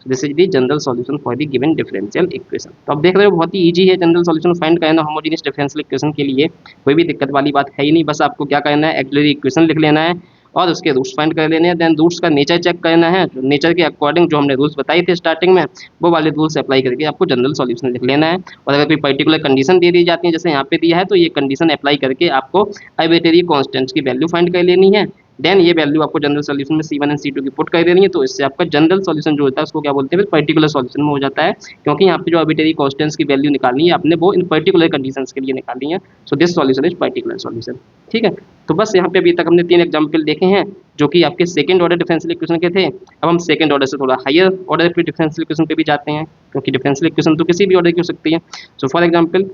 this is the general solution for the given differential equation. तो आप देख रहे हो बहुत ही इजी है जनरल सॉल्यूशन फाइंड करना होमोजेनियस डिफरेंशियल इक्वेशन के लिए, कोई भी दिक्कत वाली बात है ही नहीं। बस आपको क्या करना है, एक्सिलरी इक्वेशन लिख लेना है और उसके रूट्स फाइंड कर लेने हैं, देन रूट्स का नेचर चेक करना है, नेचर के अकॉर्डिंग जो हमने रूल्स बताई थे स्टार्टिंग में, वो वाले रूल्स अप्लाई करके आपको जनरल सॉल्यूशन लिख लेना है। और अगर कोई पर्टिकुलर कंडीशन दे दी जाती है, जैसे यहाँ पे दिया है, तो ये कंडीशन अप्लाई करके आपको आर्बिट्रेरी कांस्टेंट्स की वैल्यू फाइंड कर लेनी है, देन ये वैल्यू आपको जनरल सॉल्यूशन में C1 एंड C2 की पुट कर देनी है। तो इससे आपका जनरल सॉल्यूशन जो होता है उसको क्या बोलते हैं, पर्टिकुलर सॉल्यूशन में हो जाता है, क्योंकि यहाँ पे जो आर्बिट्रेरी कांस्टेंट्स की वैल्यू निकालनी है आपने, वो इन पर्टिकुलर कंडीशंस के लिए निकालनी है। So this solution is particular solution. ठीक है, तो बस यहाँ पे अभी तक हमने 3 एग्जाम्पल देखे हैं जो कि आपके सेकंड ऑर्डर डिफरेंशियल इक्वेशन के थे। अब हम सेकंड ऑर्डर से थोड़ा हायर ऑर्डर के डिफरेंशियल इक्वेशन पे भी जाते हैं, क्योंकि डिफरेंशियल इक्वेशन तो किसी भी ऑर्डर की हो सकती है। सो फॉर एग्जाम्पल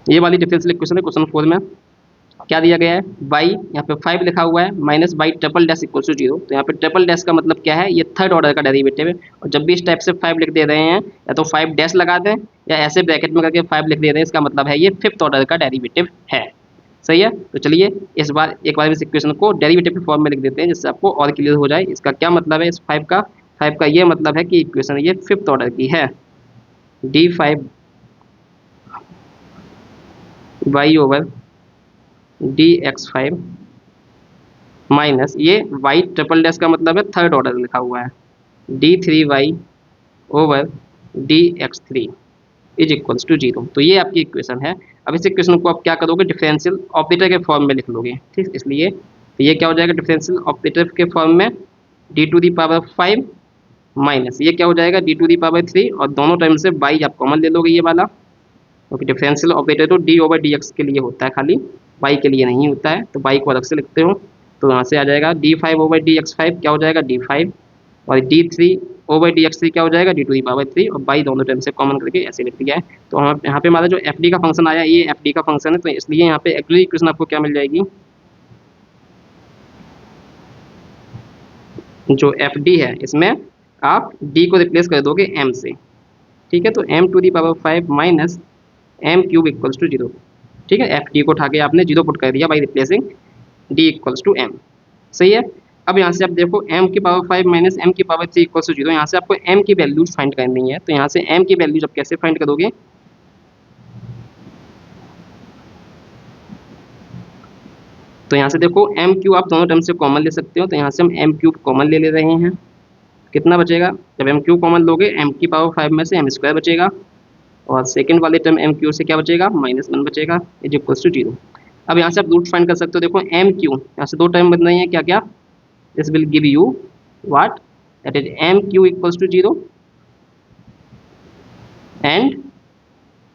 ये वाली डिफरेंशियल इक्वेशन है, क्वेश्चन 4 में क्या दिया गया है, y यहाँ पे 5 लिखा हुआ है, minus y triple dash equal to 0। तो यहाँ पे ट्रिपल डैश का मतलब क्या है, ये थर्ड ऑर्डर का डेरिवेटिव है, और जब भी इस टाइप से 5 लिख दे रहे हैं, या तो 5 डैश लगा दें या ऐसे ब्रैकेट में करके 5 लिख दे रहे हैं, इसका मतलब है ये फिफ्थ ऑर्डर का डेरिवेटिव है। सही है, तो चलिए इस बार एक बार इस इक्वेशन को डेरिवेटिव के फॉर्म में लिख देते हैं, जिससे आपको और क्लियर हो जाए इसका क्या मतलब है। इस 5 का ये मतलब है कि इक्वेशन ये फिफ्थ ऑर्डर की है, d5 y over dx5 minus ये वाई ट्रिपल डैश का मतलब है थर्ड ऑर्डर लिखा हुआ है, d3y over dx3 is equals to 0। तो ये आपकी इक्वेशन है। अब इस इक्वेशन को आप क्या करोगे, डिफरेंशियल ऑपरेटर के फॉर्म में लिख लोगे, ठीक। इसलिए तो ये क्या हो जाएगा, डिफरेंशियल ऑपरेटर के फॉर्म में d⁵ माइनस ये क्या हो जाएगा, d⁵ और दोनों टर्म से बाई आप कॉमन ले लोगे ये वाला, क्योंकि डिफरेंशियल ऑपरेटर तो d/dx के लिए होता है खाली, बाई के लिए नहीं होता है, तो बाई को अलग से लिखते हो। तो यहाँ से आ जाएगा d5/dx5 क्या हो जाएगा d5, और d3/dx3 क्या हो जाएगा d⁵ और बाई दोनों टर्म से कॉमन करके ऐसे लिख दिया है। तो हम यहाँ पे हमारा जो एफ डी का फंक्शन आया ये एफ डी का फंक्शन है, तो इसलिए यहाँ पे अगली इक्वेशन आपको क्या मिल जाएगी, जो एफ डी है इसमें आप डी को रिप्लेस कर दोगे एम से, ठीक है। तो m⁵ minus m³ equals to 0, ठीक है। एफ डी को उठा के आपने 0 पुट कर दिया by replacing d equals to m, सही है। अब यहाँ से आप देखो m⁵ minus m⁵3 equals to 0, यहाँ से आपको m की वैल्यूज फाइंड करनी है। तो यहाँ से m की वैल्यूज आप कैसे फाइंड करोगे, तो यहाँ से देखो m³ आप दोनों टर्म से कॉमन ले सकते हो, तो यहाँ से हम m³ कॉमन ले रहे हैं। कितना बचेगा, जब m³ कॉमन लोगे m⁵ में से m² बचेगा, और सेकंड वाले टर्म m³ से क्या बचेगा, -1 बचेगा, इज इक्वल्स टू 0। अब यहाँ से आप रूट फाइंड कर सकते हो। देखो m³ यहाँ से दो टर्म बन रही है, क्या क्या, this will give you what, that is m³ equals to 0 and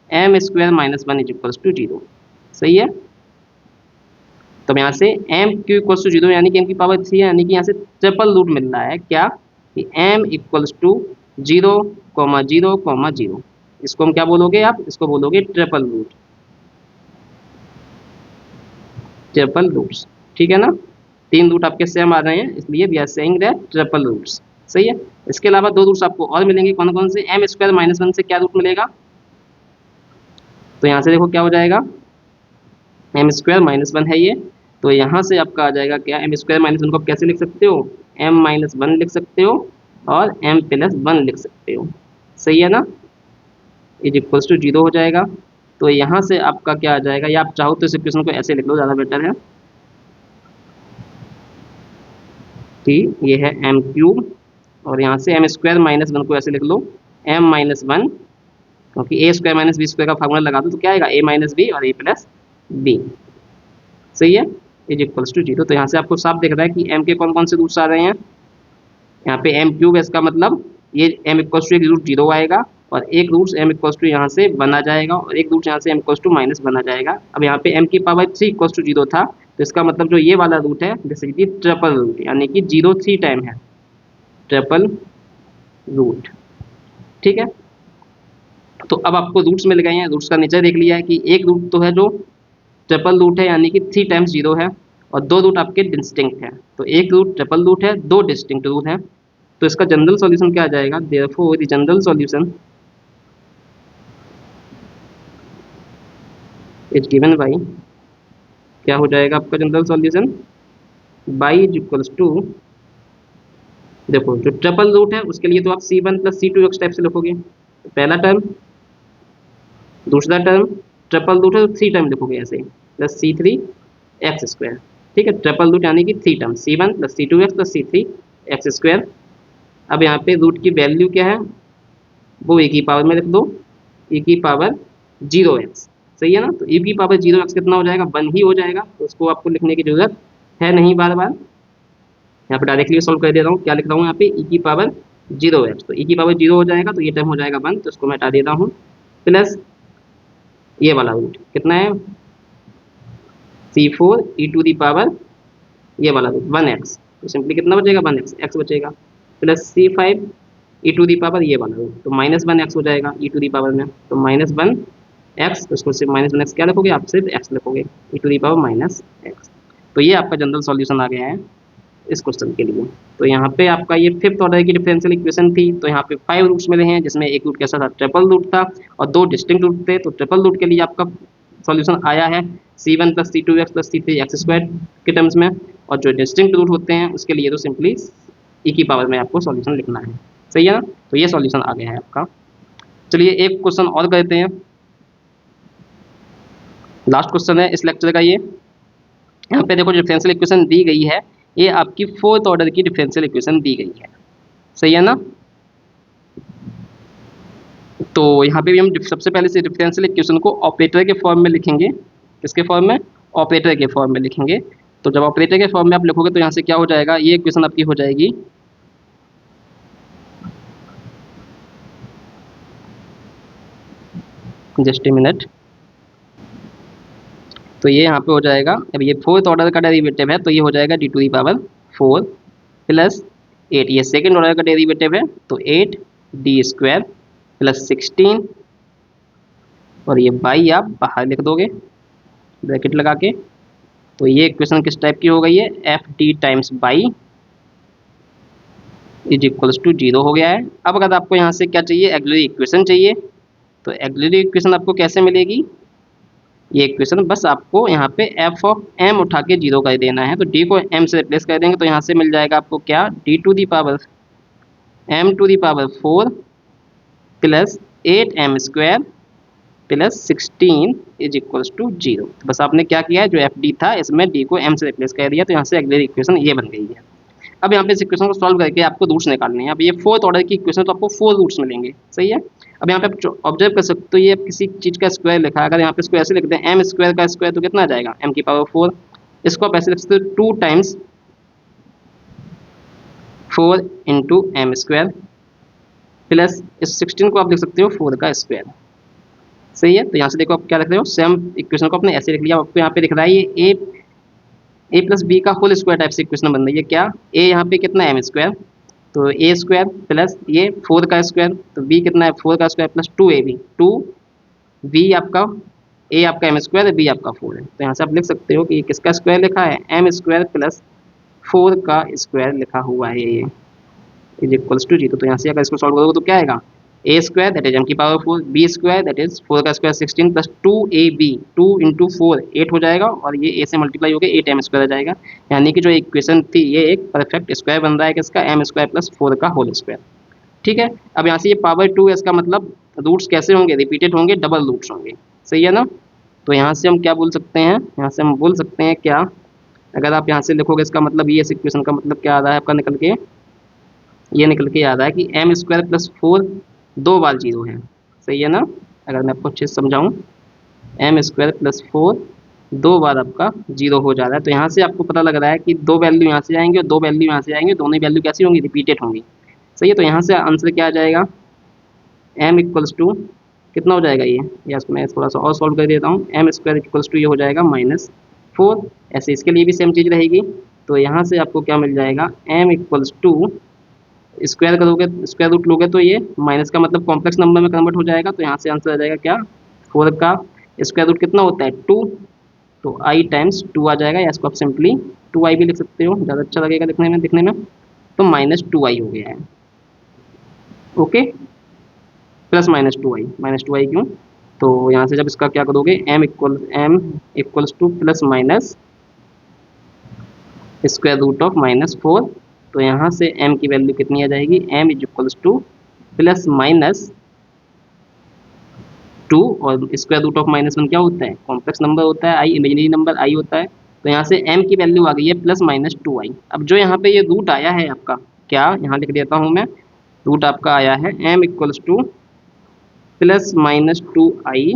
m² -1 is equals to 0, सही है। तो यहाँ से m³ इक्वल्स टू 0 यानी कि m⁵ है, यानी कि यहाँ से ट्रिपल रूट मिल रहा है क्या, कि m इक्वल्स टू 0, 0, 0। इसको हम क्या बोलोगे, आप इसको बोलोगे ट्रिपल रूट, ट्रिपल रूट्स, ठीक है ना। 3 रूट आपके सेम आ रहे हैं, इसलिए we are saying that triple roots, सही है। इसके अलावा 2 रूट्स आपको और मिलेंगे, कौन कौन से, m² -1 से क्या रूट मिलेगा, तो यहाँ से देखो क्या हो जाएगा, m² -1 है ये, तो यहाँ से आपका आ जाएगा क्या, m² -1 को आप कैसे लिख सकते हो, m-1 लिख सकते हो और m+1 लिख सकते हो, सही है ना, इज इक्वल्स टू 0 हो जाएगा। तो यहाँ से आपका क्या आ जाएगा, या आप चाहो तो इस इक्वेशन को ऐसे लिख लो, ज़्यादा बेटर है, कि ये है m³ और यहाँ से m² -1 को ऐसे लिख लो m-1, क्योंकि a² - b² का फार्मूला लगा दो तो क्या आएगा, a - b और a+b, सही है, इज इक्वल्स टू 0। तो यहाँ से आपको साफ दिख रहा है कि m के कौन कौन से रूट्स आ रहे हैं, यहाँ पे m³ है, इसका मतलब ये m इक्वल्स टू एक रूट 0 आएगा, और एक रूट m इक्वल्स टू यहाँ से 1 आ जाएगा, और एक रूट यहाँ से m इक्वल्स टू -1 आ जाएगा। अब यहाँ पे m⁵ इक्वल्स टू 0 था, तो इसका मतलब जो ये वाला रूट है this is the triple root, यानी कि 0 3 टाइम है, ट्रिपल रूट, ठीक है। तो अब आपको रूट्स मिल गए हैं, रूट्स का नेचर देख लिया है कि एक रूट तो है जो ट्रिपल रूट है, यानी कि 3 टाइम्स 0 है, और 2 रूट आपके डिस्टिंक्ट है। तो एक रूट ट्रिपल रूट है, 2 डिस्टिंक्ट रूट है, तो इसका जनरल सॉल्यूशन क्या आ जाएगा, therefore the general solution is given by, क्या हो जाएगा आपका general solution, by is equals to, देखो जो ट्रिपल रूट है उसके लिए तो आप c1 + c2x टाइप से लिखोगे, तो पहला टर्म, दूसरा टर्म, ट्रिपल रूट है तो 3 टाइम लिखोगे ऐसे, प्लस c3x², ठीक है। ट्रिपल रूट यानी कि 3 टर्म, c1 + c2x + c3x²। अब यहाँ पे रूट की वैल्यू क्या है, वो e की पावर में लिख दो, e की पावर 0x, सही है ना। तो e की पावर 0x कितना हो जाएगा, 1 ही हो जाएगा, तो उसको आपको लिखने की जरूरत है नहीं बार बार, यहाँ पे डायरेक्टली सॉल्व कर दे रहा हूँ। क्या लिख रहा हूँ यहाँ पे, e की पावर 0x, तो e की पावर 0 हो जाएगा, तो ये टर्म हो जाएगा 1, तो इसको मैं हटा देता हूँ, प्लस ये वाला रूट कितना है, c4 e⁴ ये वाला रूट 1x, तो सिंपली कितना बचेगा, 1x, x बचेगा, प्लस c5 e⁴ ये वाला रूट, तो -1x हो जाएगा e⁴ में, तो -1x, तो इसको सिर्फ -1x क्या लिखोगे, आप सिर्फ x लिखोगे, e⁻⁻x। तो ये आपका जनरल सॉल्यूशन आ गया है इस क्वेश्चन के लिए। तो यहाँ पे आपका ये 5th ऑर्डर की डिफरेंशियल इक्वेशन थी, तो यहाँ पे 5 रूट्स मिले हैं, जिसमें एक रूट कैसा था, ट्रिपल रूट था, और 2 डिस्टिंक्ट रूट थे। तो ट्रिपल रूट के लिए आपका सॉल्यूशन आया है c1 + c2x + c3x² के टर्म्स में, और जो डिस्टिंक्ट रूट होते हैं उसके लिए तो सिंपली e की पावर में आपको सॉल्यूशन लिखना है, सही है ना। तो ये सॉल्यूशन आ गया है आपका। चलिए एक क्वेश्चन और करते हैं, लास्ट क्वेश्चन है इस लेक्चर का ये। यहाँ पे देखो डिफरेंशियल इक्वेशन दी गई है ये आपकी फोर्थ ऑर्डर की डिफरेंशियल इक्वेशन दी गई है। सही है ना। तो यहाँ पे भी हम सबसे पहले से डिफरेंशियल इक्वेशन को ऑपरेटर के फॉर्म में लिखेंगे। किसके फॉर्म में? ऑपरेटर के फॉर्म में लिखेंगे। तो जब ऑपरेटर के फॉर्म में आप लिखोगे तो यहाँ से क्या हो जाएगा, ये इक्वेशन आपकी हो जाएगी जस्ट ए मिनट। तो ये यहाँ पे हो जाएगा, अब ये फोर्थ ऑर्डर का डेरिवेटिव है तो ये हो जाएगा D to the power 4 plus 8। ये सेकेंड ऑर्डर का डेरिवेटिव है तो 8 डी स्क्वायर प्लस 16, और ये बाई आप बाहर लिख दोगे ब्रैकेट लगा के। तो ये इक्वेशन किस टाइप की हो गई है, F D times by is equals to 0 हो गया है। अब अगर आपको यहाँ से क्या चाहिए, एक्सिलरी इक्वेशन चाहिए, तो एक्सिलरी इक्वेशन आपको कैसे मिलेगी, ये इक्वेशन बस आपको यहाँ पे एफ ऑफ एम उठा के 0 कर देना है। तो डी को एम से रिप्लेस कर देंगे तो यहाँ से मिल जाएगा आपको क्या, D to the power M to the power 4 plus 8 M square plus 16 is equals to 0। तो बस आपने क्या किया है, जो एफ डी था इसमें डी को एम से रिप्लेस कर दिया, तो यहाँ से एक्सिलरी इक्वेशन ये बन गई है। अब यहाँ पे इस इक्वेशन को सॉल्व करके आपको रूट्स निकालने हैं। अब ये फोर्थ ऑर्डर की इक्वेशन तो आपको 4 रूट्स मिलेंगे। सही है। अब यहाँ पे आप ऑब्जर्व कर सकते हो, ये किसी चीज़ का स्क्वायर लिखा है। अगर यहाँ पे इसको ऐसे लिखते हैं एम स्क्वायर का स्क्वायर तो कितना आ जाएगा, एम की पावर 4। इसको आप ऐसे लिख सकते हो 2 times 4 into M square plus इस 16 को आप लिख सकते हो 4 का स्क्वायर। सही है। तो यहाँ से देखो आप क्या लिख रहे हो, सेम इक्वेशन को आपने ऐसे लिख लिया। आपको यहाँ पे दिख रहा है ये ए प्लस बी का होल स्क्वायर टाइप से इक्वेशन बन रही है। क्या, ए यहाँ पे कितना है एम स्क्वायर, तो ए स्क्वायर प्लस ये 4 का स्क्वायर, तो बी कितना है 4 का square plus 2 A B, 2 B आपका, ए आपका एम स्क्वायर है, बी आपका 4 है। तो यहाँ से आप लिख सकते हो कि किसका स्क्वायर लिखा है, एम स्क्वायर प्लस 4 का स्क्वायर लिखा हुआ है ये इज इक्वल्स टू 0। तो यहाँ से अगर इसको सॉल्व करोगे तो क्या आएगा, A square that is M की पावर 4, बी स्क्वायर दैट इज 4 का square 16 plus 2 A B, 2 into 4 8 हो जाएगा, और ये ए से मल्टीप्लाई होकर 8 एम स्क्वायर आ जाएगा। यानी कि जो इक्वेशन थी ये एक परफेक्ट स्क्वायर बन रहा है किसका, एम स्क्वायर प्लस 4 का होल स्क्वायर। ठीक है। अब यहाँ से ये पावर 2 है, इसका मतलब रूट्स कैसे होंगे, रिपीटेड होंगे, डबल रूट्स होंगे। सही है ना। तो यहाँ से हम क्या बोल सकते हैं, यहाँ से हम बोल सकते हैं क्या, अगर आप यहाँ से लिखोगे इसका मतलब ये, इस इक्वेशन का मतलब क्या आ रहा है आपका निकल के, ये निकल के आ रहा है कि एम स्क्वायर प्लस 4 2 बार 0 है। सही है ना। अगर मैं आपको अच्छे से समझाऊँ, एम स्क्वायर प्लस 4 2 बार आपका 0 हो जा रहा है। तो यहाँ से आपको पता लग रहा है कि 2 वैल्यू यहाँ से आएंगे और 2 वैल्यू यहाँ से आएंगे, दोनों वैल्यू कैसी होंगी, रिपीटेड होंगी। सही है। तो यहाँ से आंसर क्या आ जाएगा, एम इक्वल्स टू कितना हो जाएगा ये, या इसको मैं थोड़ा सा और सॉल्व कर देता हूँ, एम स्क्वायर इक्वल्स टू ये हो जाएगा -4। ऐसे इसके लिए भी सेम चीज़ रहेगी। तो यहाँ से आपको क्या मिल जाएगा, एम इक्वल्स टू स्क्वायर करोगे, स्क्वायर रूट लोगे तो ये माइनस का मतलब कॉम्प्लेक्स नंबर में कन्वर्ट हो जाएगा। तो यहाँ से आंसर आ जाएगा क्या, 4 का स्क्वायर रूट कितना होता है 2, तो आई टाइम्स 2 आ जाएगा, या इसको आप सिंपली 2i भी लिख सकते हो, ज़्यादा अच्छा लगेगा दिखने में। तो -2i हो गया है। ओके, प्लस -2i क्यों, तो यहाँ से जब इसका क्या करोगे, M equals to plus minus square root of -4। तो यहाँ से m की वैल्यू कितनी आ जाएगी, m is equals to plus minus 2, और स्क्वायर रूट ऑफ -1 क्या होता है, कॉम्प्लेक्स नंबर होता है, i इमेजिनरी नंबर i होता है। तो यहाँ से m की वैल्यू आ गई है प्लस -2i। अब जो यहाँ पे ये रूट आया है आपका, क्या यहाँ लिख देता हूँ मैं, रूट आपका आया है m equals to plus -2i,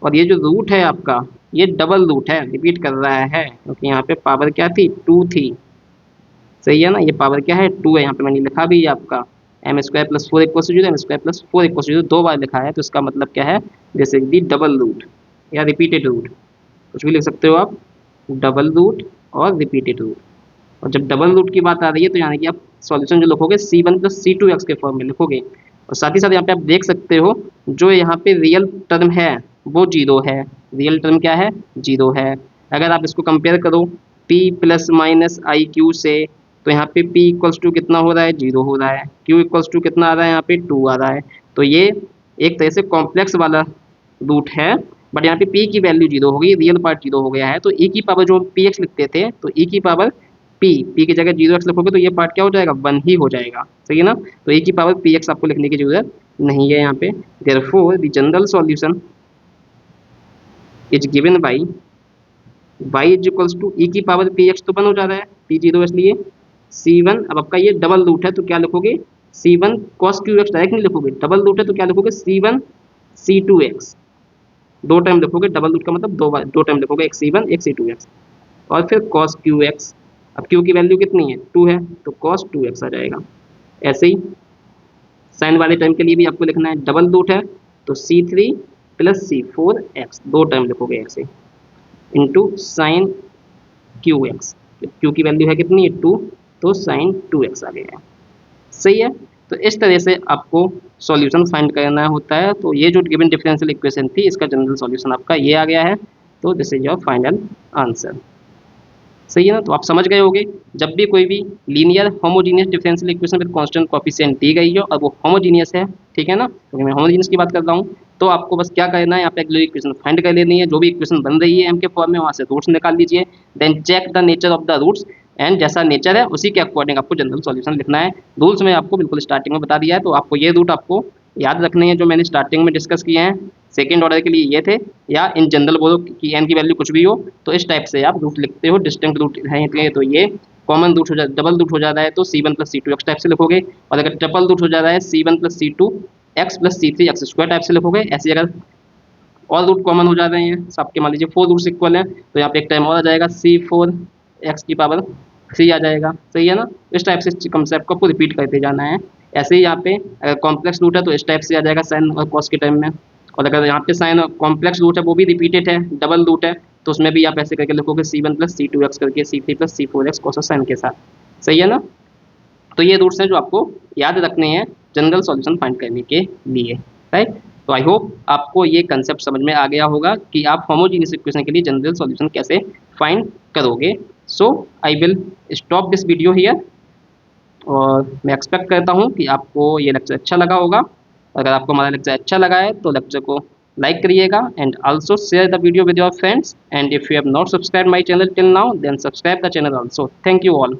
और ये जो रूट है आपका ये डबल रूट है, रिपीट कर रहा है, क्योंकि यहाँ पे पावर क्या थी, 2 थी। सही है ना, ये पावर क्या है, 2 है, यहाँ पे मैंने लिखा भी है आपका M square plus 4 equal to 0, M square plus 4 equal to 0 2 बार लिखा है। तो इसका मतलब क्या है, जैसे दी डबल रूट या रिपीटेड रूट, कुछ भी लिख सकते हो आप, डबल रूट और रिपीटेड रूट। और जब डबल रूट की बात आ रही है तो यानी कि आप सॉल्यूशन जो लिखोगे C1 प्लस C2x के फॉर्म में लिखोगे। और साथ ही साथ यहाँ पे आप देख सकते हो जो यहाँ पे रियल टर्म है वो 0 है, रियल टर्म क्या है, 0 है। अगर आप इसको कंपेयर करो p plus minus I Q से, तो यहाँ पे p इक्वल्स टू कितना हो रहा है, 0 हो रहा है, q इक्वल्स टू कितना आ रहा है, यहाँ पे 2 आ रहा है। तो ये एक तरह से कॉम्प्लेक्स वाला रूट है, बट यहाँ पे p की वैल्यू 0 हो गई, रियल पार्ट 0 हो गया है। तो e की पावर जो हम px लिखते थे, तो e की पावर p की जगह 0x लिखोगे तो ये पार्ट क्या हो जाएगा, 1 ही हो जाएगा। सही है ना। तो e की पावर px आपको लिखने की जरूरत नहीं है यहाँ पे। Therefore the general solution is given by Y is equals to E की पावर पी एक्स तो वन हो जा रहा है, पी जीरो इसलिए C1, अब आपका ये डबल रूट है तो क्या लिखोगे C1 cos Q x, direct नहीं लिखोगे, डबल रूट है तो क्या लिखोगे C1 C2x, दो टाइम लिखोगे, डबल रूट का मतलब दो टाइम लिखोगे, एक C1 एक C2x, और फिर cos क्यू एक्स, अब क्यू की वैल्यू कितनी है 2 है तो cos 2x आ जाएगा। ऐसे ही साइन वाले टाइम के लिए भी आपको लिखना है, डबल रूट है तो C3 प्लस C4x, दो टाइम लिखोगे ऐसे, into sine Q x, Q की वैल्यू है कितनी है 2 तो साइन 2x आ गया है। सही है, तो इस तरह से आपको सॉल्यूशन फाइंड करना होता है। तो ये जो गिवन डिफरेंशियल इक्वेशन थी इसका जनरल सॉल्यूशन आपका ये आ गया है, तो this is your final answer. सही है ना, तो आप समझ गए होंगे जब भी कोई भी linear homogeneous differential equation with constant coefficient दी गई हो और वो होमोजीनियस है, ठीक है ना, क्योंकि मैं होमोजीनियस की बात कर रहा हूँ, तो आपको बस क्या करना है, यहाँ पे अगली इक्वेशन फाइंड कर लेनी है, जो भी इक्वेशन बन रही है एम के फॉर्म में वहाँ से रूट्स निकाल लीजिए, then check the nature of the roots, and जैसा नेचर है उसी के अकॉर्डिंग आपको जनरल सॉल्यूशन लिखना है। रूल्स में आपको बिल्कुल स्टार्टिंग में बता दिया है, तो आपको ये रूट आपको याद रखने हैं जो मैंने स्टार्टिंग में डिस्कस किए हैं। सेकेंड ऑर्डर के लिए ये थे, या इन जनरल बोलो कि एन की वैल्यू कुछ भी हो तो इस टाइप से आप रूट लिखते हो, डिस्टिंक्ट रूट है तो ये कॉमन रूट हो जाए, डबल रूट हो जाता है तो C1 प्लस C2x टाइप से लिखोगे, और अगर ट्रिपल रूट हो जाता है C1 plus C2x plus C3x square type से लिखोगे। ऐसे अगर और रूट कॉमन हो जा रहे हैं, सबके मान लीजिए 4 रूट्स इक्वल हैं तो यहाँ पे एक टाइम और आ जाएगा C4x की पावर 3 आ जाएगा। सही है ना, इस टाइप से कंसेप्ट को आपको रिपीट करते जाना है। ऐसे ही यहाँ पे अगर कॉम्प्लेक्स रूट है तो इस टाइप से आ जाएगा साइन और कॉस के टाइम में, और अगर यहाँ पे साइन और कॉम्प्लेक्स रूट है वो भी रिपीटेड है, डबल रूट है, तो उसमें भी आप ऐसे करके लिखोगे C1 प्लस C2x करके C3 प्लस C4x कॉस और साइन के साथ। सही है ना, तो ये रूट्स हैं जो आपको याद रखने हैं जनरल सॉल्यूशन फाइंड करने के लिए, राइट। तो आई होप आपको ये कंसेप्ट समझ में आ गया होगा कि आप होमोजीनियस इक्वेशन के लिए जनरल सॉल्यूशन कैसे फाइंड करोगे। So I will stop this video here, और मैं एक्सपेक्ट करता हूँ कि आपको ये लेक्चर अच्छा लगा होगा। अगर आपको हमारा लेक्चर अच्छा लगा है तो लेक्चर को लाइक करिएगा, and also share the video with your friends, and if you have not subscribe my channel till now then subscribe the channel also. Thank you all.